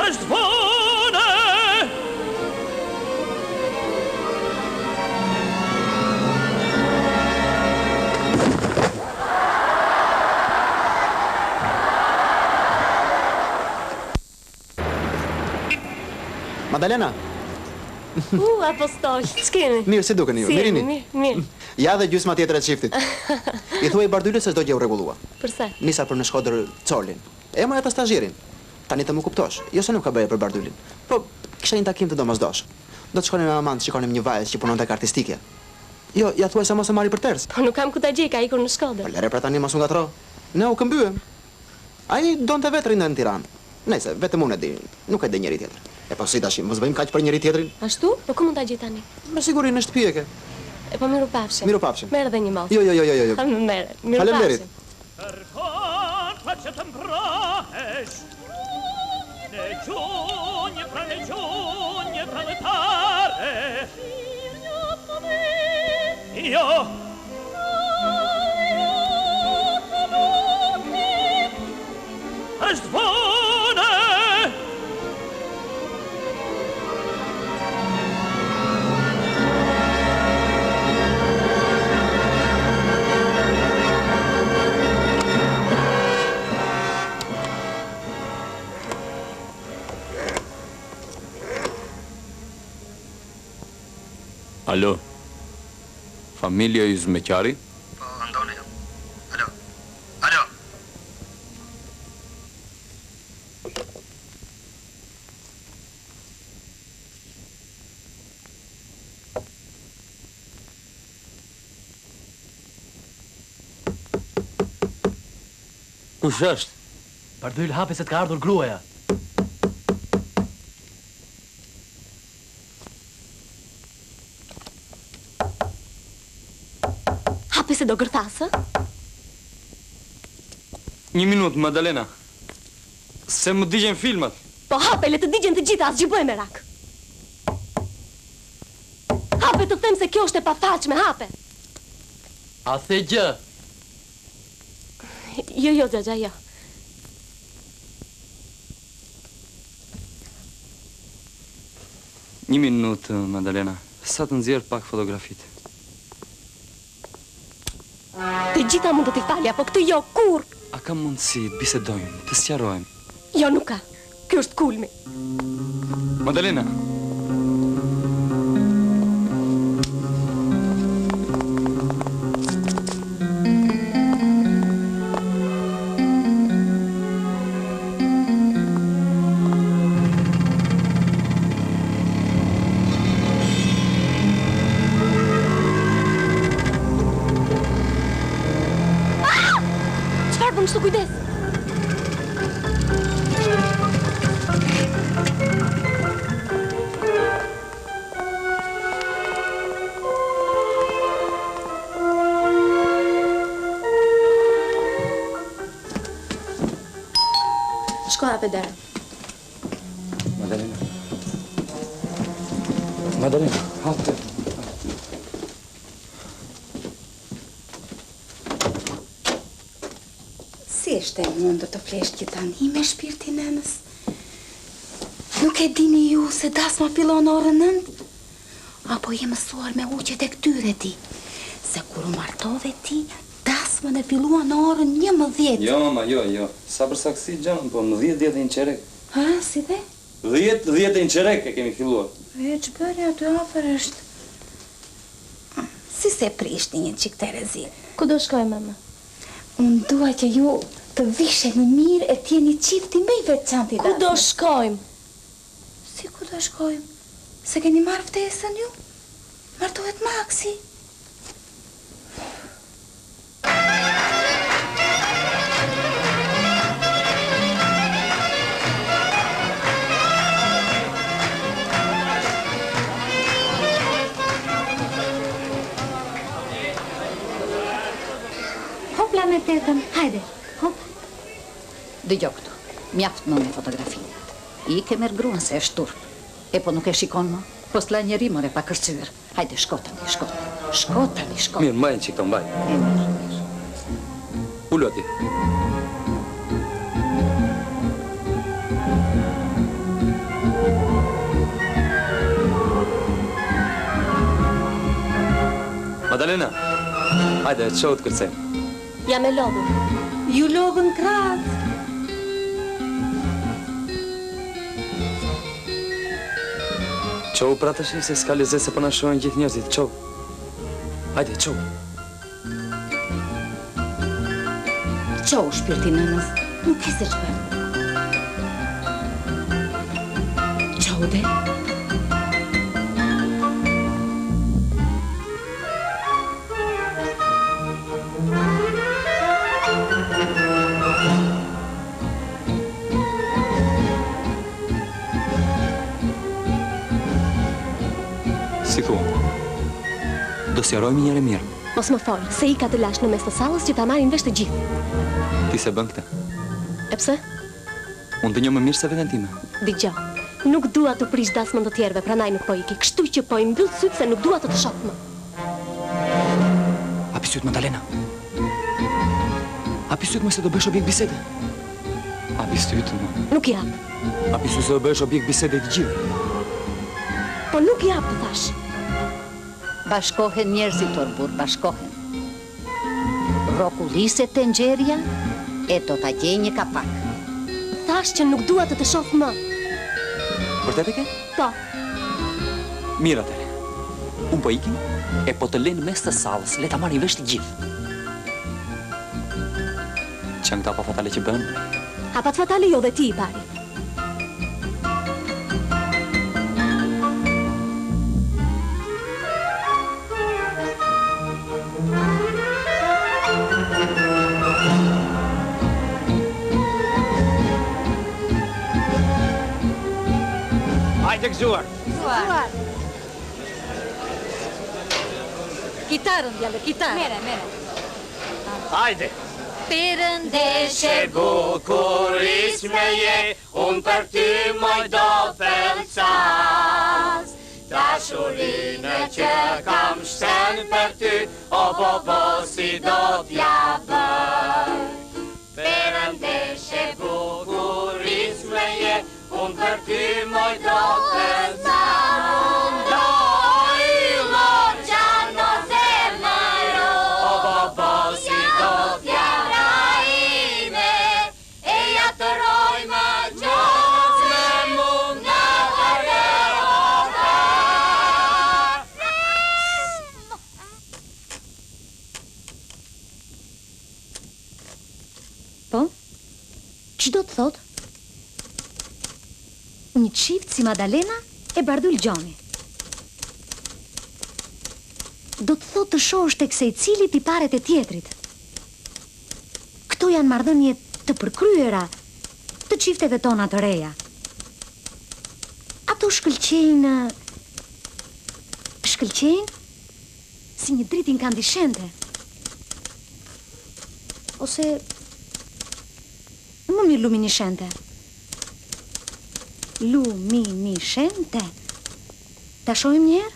është vone. Madalena, Apostol, ç'keni? mirë, si dukeni ju? Si Mirini? Mirë. Ja dhe gjysma tjetër e çiftit. I thuaj Bardylit se çdo gjë u rregullua. Përse? Nisa për në Shkodër Colin. E marrë ata stazhierin. Tani të më kuptosh. Jo se nuk ka bëje për Bardylin. Po kisha një takim të domosdoshëm. Do të shkonim me maman të shikonim një vajzë që punon tek artistike. Jo, ja thuaj se mos e marri për ters. Po nuk kam ku ta gjej, ka ikur në Shkodër. Po lere pra tani mos u ngatro. Ne u këmbyem. Ai donte vetë rinë në Tiranë. Nëse vetëm unë e di, nuk e di njëri tjetër. E po si tash, mos bëjmë kaq për njëri tjetrin? Ashtu? Po ku mund ta gjej tani? Me siguri në shtëpi e ke. E po miru pafshim. Miru pafshim. Merr edhe një mos. Jo. Merr. Miru Faleminderit. Kërkon pra që të mbrahesh, në gjunjë pra lëtare, jo, është vone. Alo, familja i Zmeqari? Po, Andoni. Alo. Kush është? Bardyl hapi se të ka ardhur gruaja. Hapi se do gërthasë? Një minutë, Madalena. Se më digjen filmat. Po hape, le të digjen të gjitha, asgjë bëj merak. Hape të them se kjo është e pafalshme, hape. A the gjë? Jo, Xhaxha, jo. Një minutë, Madalena. Sa të nxjerr pak fotografitë. Të gjitha mund të t'i falja, po këtë jo, kur? A ka mundësi të bisedojmë, të sqarojmë? Jo, nuk ka. Ky është kulmi. Madalena. Çfarë bën kështu, kujdes? Shko hape derën. Madalena, hape. Si është e mundur të flesh që tani me shpirtin nënës? Nuk e dini ju se dasma fillon orën 9? Apo je mësuar me uqet e këtyre ti? Se kur u martove ti, dasmën e filluan në orën 11. Jo, mama, jo. Sa për saksi gjanë, po më 10 e një qerek. Ha, si dhe? 10 e një qerek e kemi filluar. E që bërë aty afer është? Si se prishti një qik të rezil? Ku do shkoj, mama? Unë dua që ju të visheni mirë e t'jeni qifti më i veçanti. Ku do shkojmë? Si ku do shkojmë? Se keni marrë ftesën ju? Martohet Maksi. Hopla me tetën, hajde, hop. Dëgjo këtu. Mjaft më me fotografinë. I ke merë gruan se është turp. E po nuk e shikon më? Po s'la njeri mëre pa kërcyr. Hajde, shko tani. Mirë, mbajnë që këto mbajnë. E mirë. Ullu ati. Madalena, hajde, qohë të kërcejmë. Jam e lodhur. Ju logën krahë. Qohë pra të shifë se s'ka lezet se përna shohen gjithë njerëzit, qohë. Hajde, qohë. Qohë shpirti nënës, nuk e se qëpër. Qohë dhe. Si thua, do sjarojmë njëre mirë. Mos më folë, se i ka të lash në mes të sallës që ta marrin vesh të gjithë. Ti se bën këta. E pse? Unë të një më mirë se veten time. Dgjoj, nuk dua të prish dasmën të tjerëve, prandaj nuk po iki. Kështu që po i mbyll syt se nuk dua të të shoh më. Hapi syt, Madalena. Hapi syt më se do bësh objekt bisede. Hapi syt më. Nuk jap. Hapi syt se do bësh objekt bisede të gjithë. Po nuk jap të thash. Bashkohen njerëzit tërë burë, bashkohen. Rokullise të nxerja e do t'a gjej një kapak. Thash që nuk dua të të shoh më. Vërtet e ke? Po. Mirë atëre. Unë po ikim e po të lenë mes të sallës, le ta marrin vesh të gjithë. Që këta pa fatale që bën? Hapat fatale jo dhe ti i pari. Hajde gëzuar. Kitarën, djale, kitarën. Mere. Hajde. Perëndeshe bukur isme je, unë për ty moj do felcas. Dashurinë që kam shten për ty, o si do t'ja bëj. Perëndeshe bukur isme je, unë për ty moj do felcas. Që do të thot? Një qift si Madalena e Bardul Gjoni. Do të thot të shohësh tek se i cili piparet e tjetrit. Këto janë marrëdhënie të përkryera të qifteve tona të reja. Ato shkëlqejnë si një dritë inkandishente. Ose më mirë luminishente. Luminishente. Ta shohim njerë?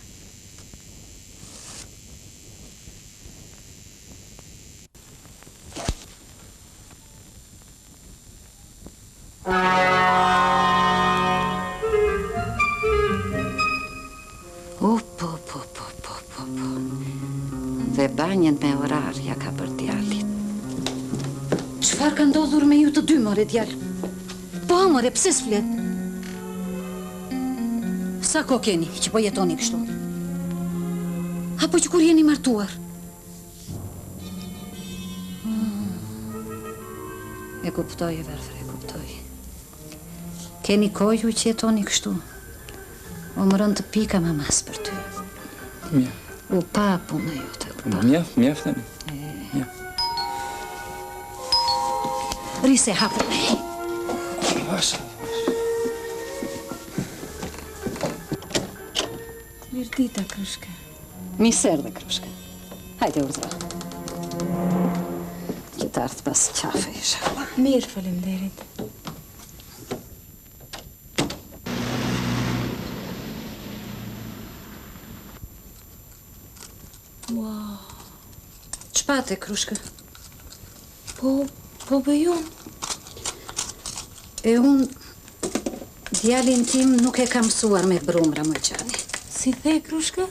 Dhe banjen me orarja ka për djalit. Çfarë ka ndodhur me ju të dy, more djalë? Po, more, pse s'flet? Sa ko keni që po jetoni kështu? Apo që kur jeni martuar? E kuptoj, e verfre, e kuptoj. Keni koju që jetoni kështu? O më rënë të pika mamas për ty. Mjaf. U pa punë jote, u pa. Mjaf, tani. Rise hapër me. Vasha. Mirë dita, Krushka. Miser dhe Krushka. Hajde, Urzra. Që të ardhë pas qafe, isha. Mirë, faleminderit. Wow. Ç'pate, Krushka? Po bëjun. E unë djalin tim nuk e kam mësuar me brumra, më qani. Si the, Krushka?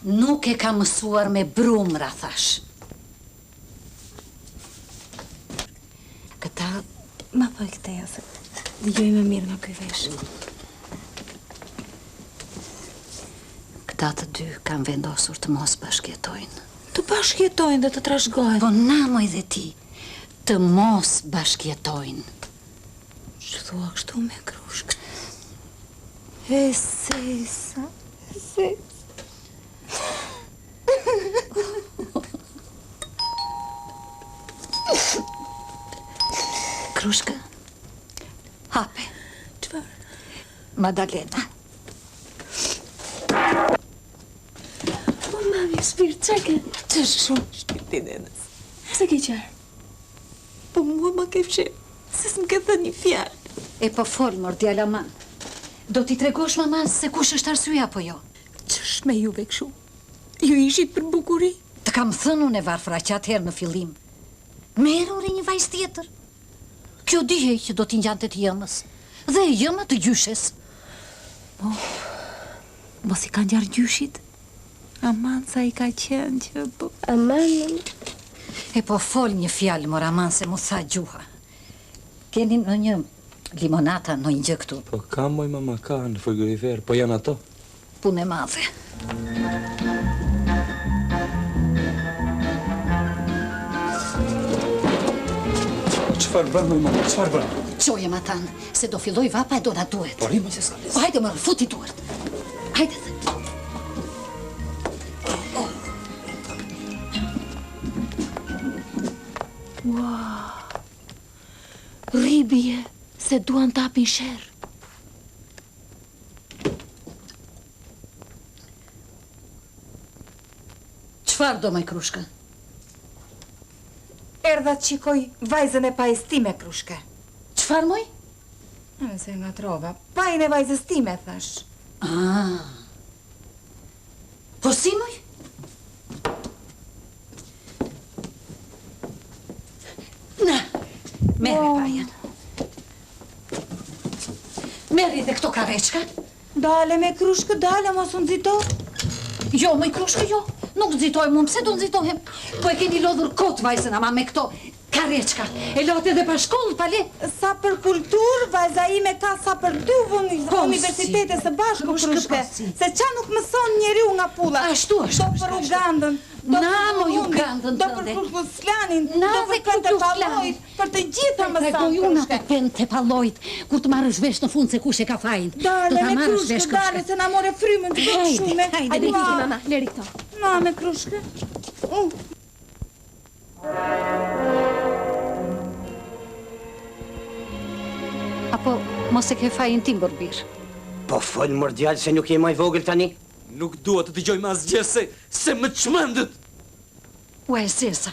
Nuk e kam mësuar me brumra, thash. Këta... Ma thoj këteja, se dëgjoj me mirë nga ky vesh. Këta të dy kanë vendosur të mos bashkjetojnë. Të bashkjetojnë dhe të trashgojnë. Po na moj dhe ti, të mos bashkjetojnë. Që thua kështu me Krushka? E sesa. Krushka, hape. Çfarë? Madalena. Po mami, shpirt, çka ke? Ç'është shumë shpirti nenës. Pse ke qarë? Po mua ma ke fshirë, se s'm ke thënë një fjalë. E po fol, mor, djala man. Do t'i tregosh maman se kush është arsyeja apo jo? Ç'është me juve kështu? Ju ishit për bukuri? Të kam thënë unë e varfra që atëherë në fillim. Meruri një vajzë tjetër. Kjo dihej që do t'i ngjante të jëmës. Dhe e jëma të gjyshes. Mos i ka ngjarë gjyshit? Aman sa i ka qenë që po... Aman... E po fol një fjalë, mor, aman se mu tha gjuha. Keni në një limonata, në një gjë këtu? Po ka moj mama, ka në frigorifer, po janë ato. Punë e madhe. Çfarë bën më mama? Çfarë bën? Qoje ma tanë, se do filloj vapa e do na duhet. Po rrimë që s'ka lesë. O, hajde më, futi duart. Hajde dhe. Wow. Rribje, se duan t'apin sherr. Çfarë do me Krushka? Erdha të qikoj vajzën e pajës time, Krushka. Çfarë moj? Se nga trova. Pajën e vajzës time, thash. Po si moj? Na, merri pajën. Merri dhe këto kareçka. Dale me Krushka, dale, mos unë nxito. Jo, moj Krushka, jo. Nuk nxitohem unë, pse do nxitohem? Po e keni lodhur kot vajzën ama me këto kareçka. E lote edhe pa shkollë, pale. Sa për kulturë, vajza ime ka sa për dy universitete së bashku, Krushke. Se qa nuk mëson njeriu nga pulla. Ashtu është. Do për Ugandën, do për Ugandën, do për Kukuslanin, do për Pente Pallojt, për të gjitha mëson, Krushke. Pente Pallojt, kur të marrësh vesh në fund se kush e ka fajin. Dale me Krushke, dale, se na more frymën të bëjë shume. Hajde, Liriki, mama, leri këto. Na me Krushke. Apo mos e ke fajin tim, Borbir? Po fol mor djalë se nuk je më i vogël tani. Nuk dua të dëgjoj më asgjë se më çmendet. U e zeza.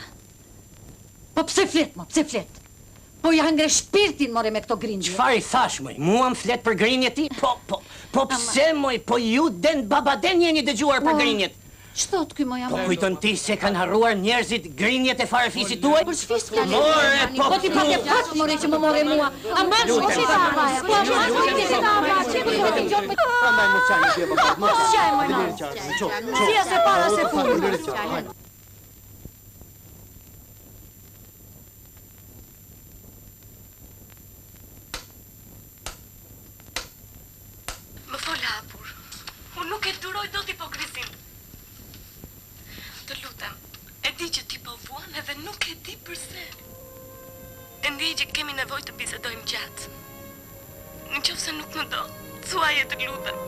Po pse flet, mo, pse flet? Po ja ngre shpirtin, more, me këto grindje. Çfarë i thash, moj? Mua më flet për grinjet ti? Po pse, moj? Po ju den babaden jeni dëgjuar për grinjet. Ç'thot ky moj? Po kujton ti se kanë harruar njerëzit grinjet e farefisit tuaj? Për ç'fis flet? More, po ti pak e fat, more, që më more mua. Aman, po si ta vaja? Po aman, po ti se ta vaja? Çe do të dëgjoj? Prandaj mos çani ti baba. Mos çaj, moj. Si as e para se fut. Më fol hapur. Unë nuk e duroj dot hipokrizin. Të lutem, e di që ti po vuan edhe nuk e di përse. E ndjej që kemi nevojë të bisedojmë gjatë. Nëse nuk më do, thuaje të lutem.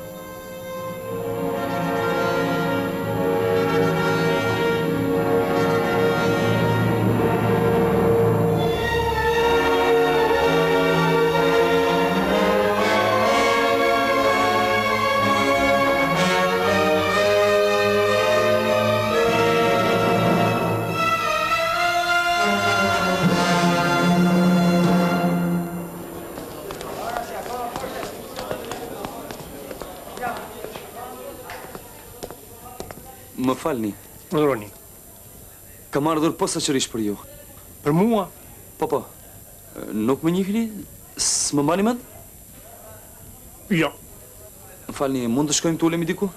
Më falni. Urdhroni. Kam ardhur posaçërisht për ju. Për mua? Po. Nuk më njihni? S'më mbani mend? Jo. Më falni, mund të shkojmë të ulemi diku?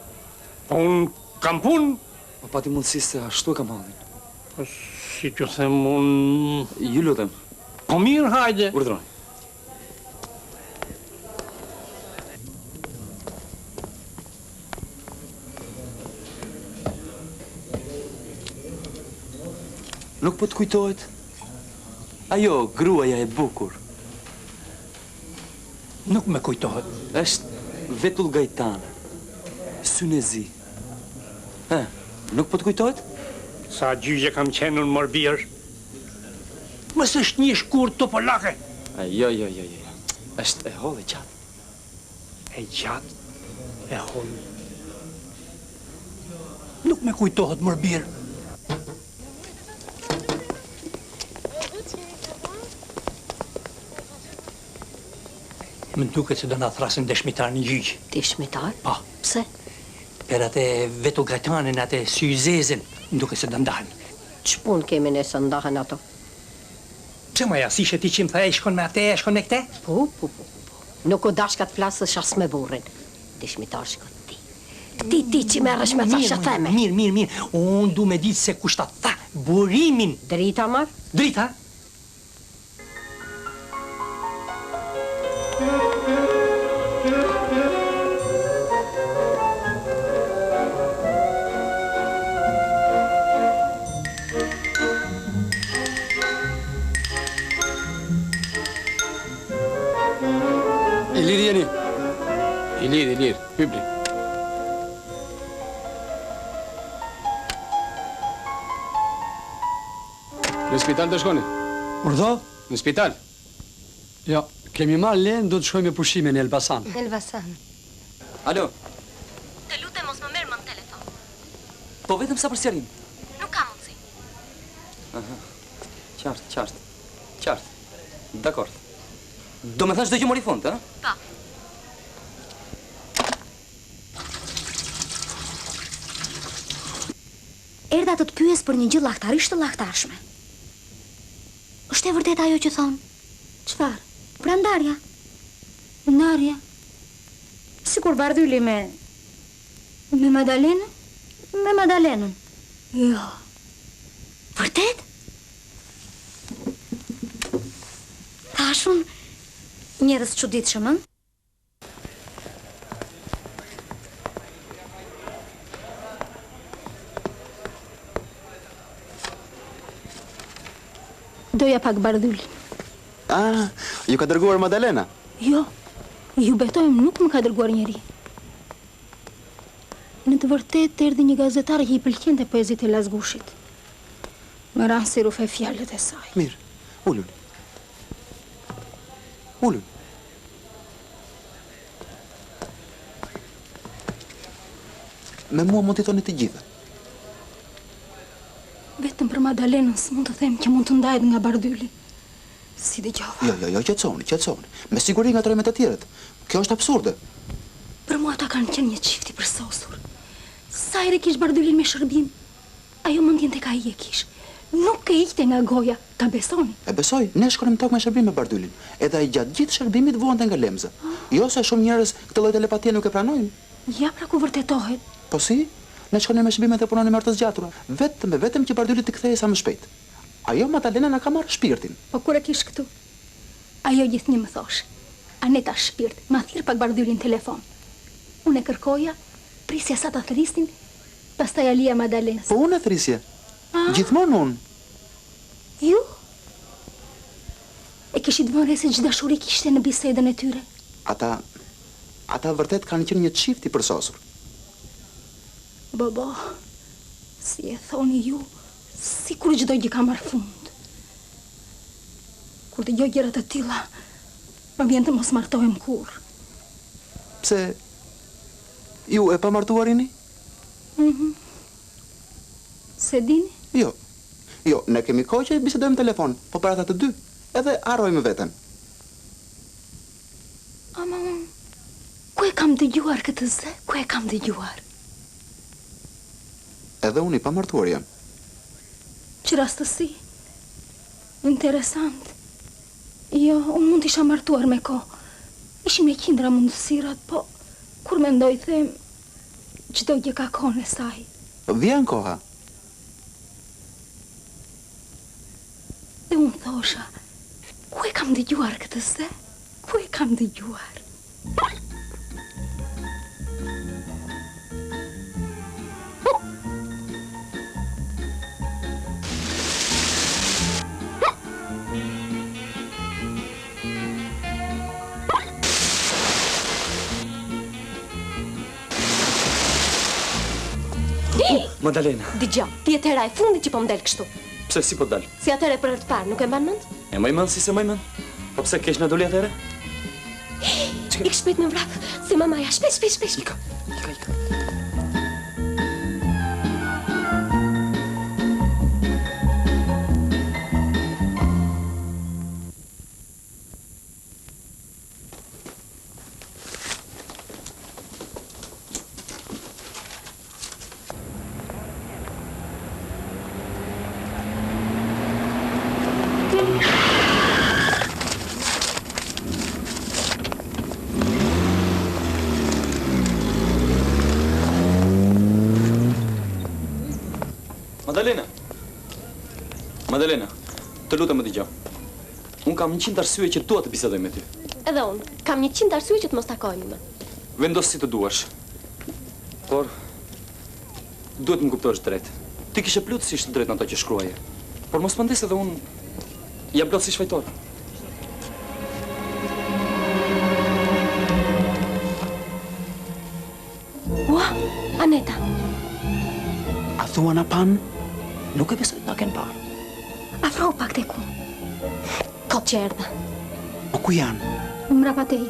Unë kam punë. Po pati mundësi se ashtu e kam hallin. Si t'ju them unë... Ju lutem. Po mirë, hajde. Urdhroni. Nuk po të kujtohet? Ajo, gruaja e bukur. Nuk me kujtohet. Është Vetull Gajtan. Synezi. Nuk po të kujtohet? Sa gjygje kam qenë unë morbir. Mësë është një shkurt të polake. Jo. Është e hollë e gjatë. E gjatë? E hollë. Nuk me kujtohet morbir. Më duket se do na thrasin dëshmitar në gjyq. Dëshmitar? Po. Pse? Per atë Vetull Gajtanin, atë Syzezin, më duket se do ndahen. Ç'pun kemi ne se ndahen ato? Pse maja, si që ti që më tha e shkon me atë, e shkon me këte? Po. Nuk u dashka të flasësh as me burrin. Dëshmitar shkon ti. Ti që merresh me ta theme. Mirë. Unë du me ditë se kushta tha burimin. Drita marr? Drita? Ilir, hybri. Në spital të shkoni? Urdhë? Në spital? Jo, kemi marrë lenë, do të shkojmë me pushime në Elbasan. Elbasan. Alo? Të lutem mos më merr më në telefon. Po vetëm sa për sqarim. Nuk ka mundësi. Qartë. Dakord. Do me thash do që mori fund, ha? Po. Erdha të pyes për një gjë llahtarisht të llahtarshme. Është e vërtet ajo që thonë? Çfarë? Pra ndarja. Ndarja? Sikur bardhyli me Madalenën? Me Madalenën. Jo. Vërtet? Thashun njerëz çuditshëm, ëh? Doja pak bardhyllin. Ju ka dërguar Madalena? Jo, ju betojmë nuk më ka dërguar njeri. Në të vërtet erdhi një gazetar që i pëlqente poezitë e Lazgushit. Më ranë si rufe fjalët e saj. Mirë, ullun. Me mua mund të toni të gjitha. Vetëm për Madalenën s'mund të them që mund të ndahet nga bardhyli. Si dëgjova. Jo, qetësoni. Me siguri nga trojmet e tjerët. Kjo është absurde. Për mua ata kanë qenë një çift i përsosur. Sa herë kish bardhylin me shërbim, ajo mendjen tek ai e kish. Nuk e ikte nga goja, ta besoni. E besoj, ne shkonim tokë me shërbim me bardhylin. Edhe ai gjatë gjithë shërbimit vuante nga lemza. Jo se shumë njerëz këtë lloj telepatie nuk e pranojnë. Ja pra ku vërtetohet. Po si? Ne shkonim me shërbimet e punonim marrë të zgjatura. Vetëm që bardhyli të kthehej sa më shpejt. Ajo Madalena na ka marrë shpirtin. Po kur e kish këtu? Ajo gjithnjë më thosh. Aneta shpirt, ma thirr pak bardhylin telefon. Unë e kërkoja, prisja sa ta thrisnin, pastaj alia Madalenës. Po unë e thrisje. Gjithmonë unë. Ju? E kishit vënë se çdo dashuri kishte në bisedën e tyre. Ata vërtet kanë qenë një çift i përsosur. Baba, si e thoni ju, sikur çdo gjë ka marrë fund. Kur dëgjoj gjëra të tilla, më vjen të mos martohem kurrë. Pse ju e pamartuarini? Se dini? Jo, ne kemi kohë që bisedojmë telefon, po për ata të dy, edhe harrojmë veten. Ama unë, ku e kam dëgjuar këtë zë? Ku e kam dëgjuar? Edhe unë i pamartuar jam. Që rastësi. Interesant. Jo, unë mund t'isha martuar me ko. Ishim e qindra mundësirat, po kur mendoj them, çdo gjë ka kohën e saj. Vjen koha. Dhe unë thosha, ku e kam dëgjuar këtë se? Ku e kam dëgjuar? Madalena. Dëgjoj, ti e tëra e fundit që po m'del kështu. Pse si po dal? Si atëre për të parë, nuk e mban mend? E më i mend si se më i mend. Po pse keq na doli atëre? Ik shpejt në vrap, se mamaja, shpejt. Ika. Madalena, të lutem më dëgjoj. Unë kam 100 arsye që dua të bisedoj me ty. Edhe unë, kam 100 arsye që të mos takojmë më. Vendos si të duash. Por, duhet më kuptosh drejt. Ti kishe plotësisht drejt në ato që shkruaje. Por mos më ndes edhe unë jam plot si shfajtor. Ua, Aneta. A thua na pan? Nuk e besoj na ken parë. Afro pak te ku. Kot që erdha. Po ku janë? Mrapa teje.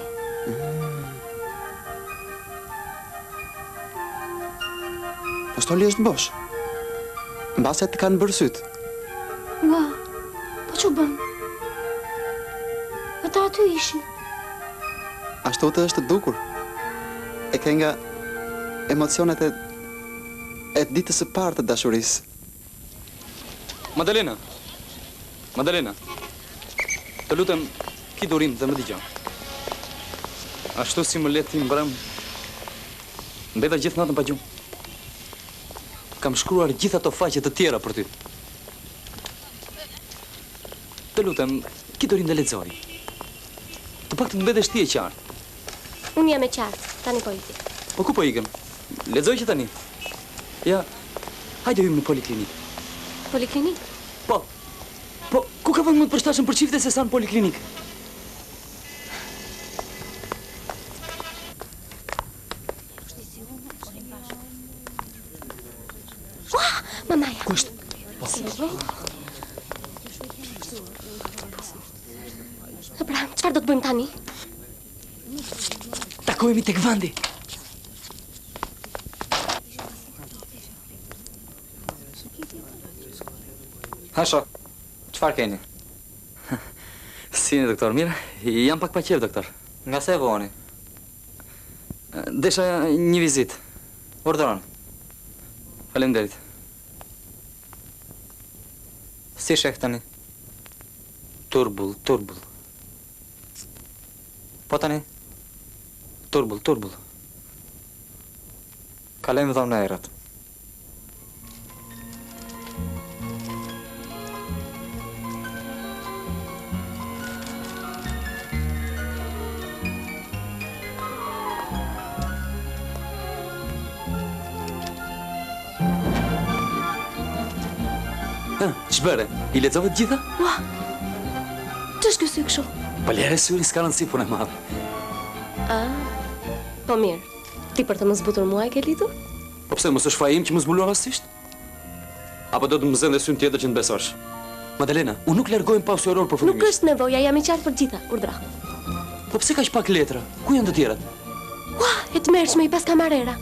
Postoli është bosh. Mbase të kanë bërë syt. Ua, po që bën? Ata aty ishin. Ashtu të është dukur. E ke nga emocionet e ditës së parë të dashurisë. Madalena. Madalena. Të lutem, ki durim dhe më dëgjoj. Ashtu si më let ti mbrëm, mbeta gjithë natën pa gjumë. Kam shkruar gjithë ato faqe të tjera për ty. Të lutem, ki durim dhe lexoj. Të pak të mbetesh ti e qartë. Unë jam e qartë, tani po iki. Po ku po ikëm? Lexoj që tani. Ja, hajde hyjmë në poliklinik. Poliklinik? Po, ku ka vënë më të përshtatshëm për çifte se sa në poliklinik? Ua, mamaja. Ku është? Pra, çfarë do të bëjmë tani? Takohemi tek vendi. Hasho, çfarë keni? Si jeni, doktor? Mirë? Jam pak pa qef, doktor. Nga se voni? Desha një vizit. Urdhëron. Faleminderit. Si sheh tani? Turbull. Po tani? Turbull. Kalojmë dhomën e errët. Ç'bëre? I lexove të gjitha? Ua, ç'është ky sy kështu? Po lere syri s'ka rëndësi punë e madhe. Po mirë, ti për të më zbutur mua e ke lidhur? Po pse, mos është faja im që më zbulon rastisht? Apo do të më zënë dhe syn tjetër që në besosh? Madalena, unë nuk largohem pa ushqyeror përfundimisht. Nuk është nevoja, jam i qartë për gjitha, urdhra. Po pse kaq pak letra? Ku janë të tjerat? Ua, e të mërshme i pas kamarera.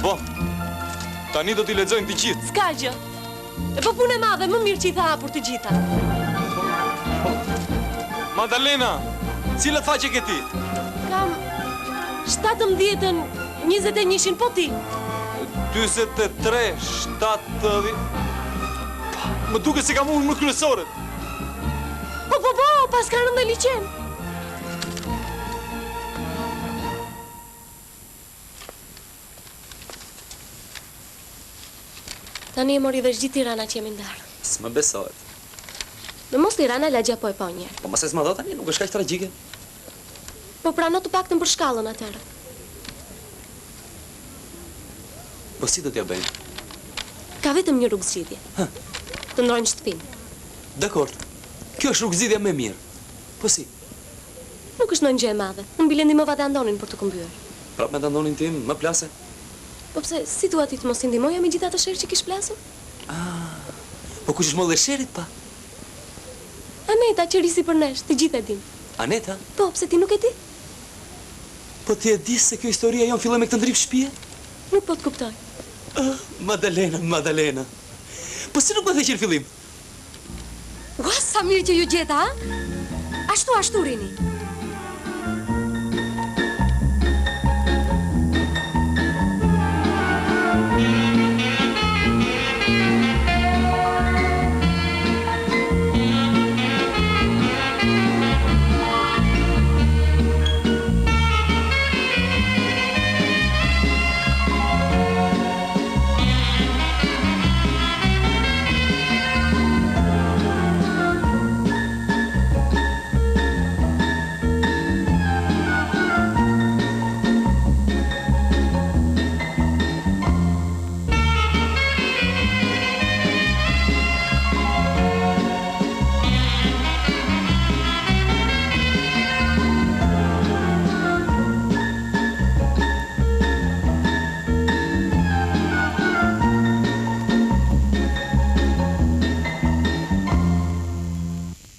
Po. Tani do t'i lexojnë të gjithë. S'ka gjë. E po punë e madhe, më mirë që i tha hapur të gjitha. Madalena, cilët faqe ke ti? Kam 17-ën, 21-shin, po ti? 23, 70... Më duke se kam unë më kryesorët. Po, pas ka rënë dhe liqen. Tani e mori dhe gjithë Tirana që jemi ndarë. S'më besohet. Me mos Tirana la gjapo e po njerë. Po mëse s'ma do tani, nuk është kaq tragjike. Po prano të paktën për shkallën atërë. Po si do t'ja bëjmë? Ka vetëm një rrugë zgjidhje. Të ndrojnë shtëpinë. Dakord. Kjo është rrugëzidhja më mirë. Po si? Nuk është ndonjë gjë e madhe. Unë bile ndihmova të Andonin për të këmbyer. Prap me të Andonin tim, më plase. Po pse si thua ti të mos i ndihmoja me gjithë ato sherë që kish plasur? Po kush është mollë e sherit pa? Aneta që risi për nesh, të gjithë e din. Aneta? Po, pse ti nuk e di? Po ti e di se kjo historia jon filloi me këtë ndrip shtëpie? Nuk po të kuptoj. Madalena. Po si nuk më the që në fillim? Ua, sa mirë që ju gjeta, ha? Ashtu rini.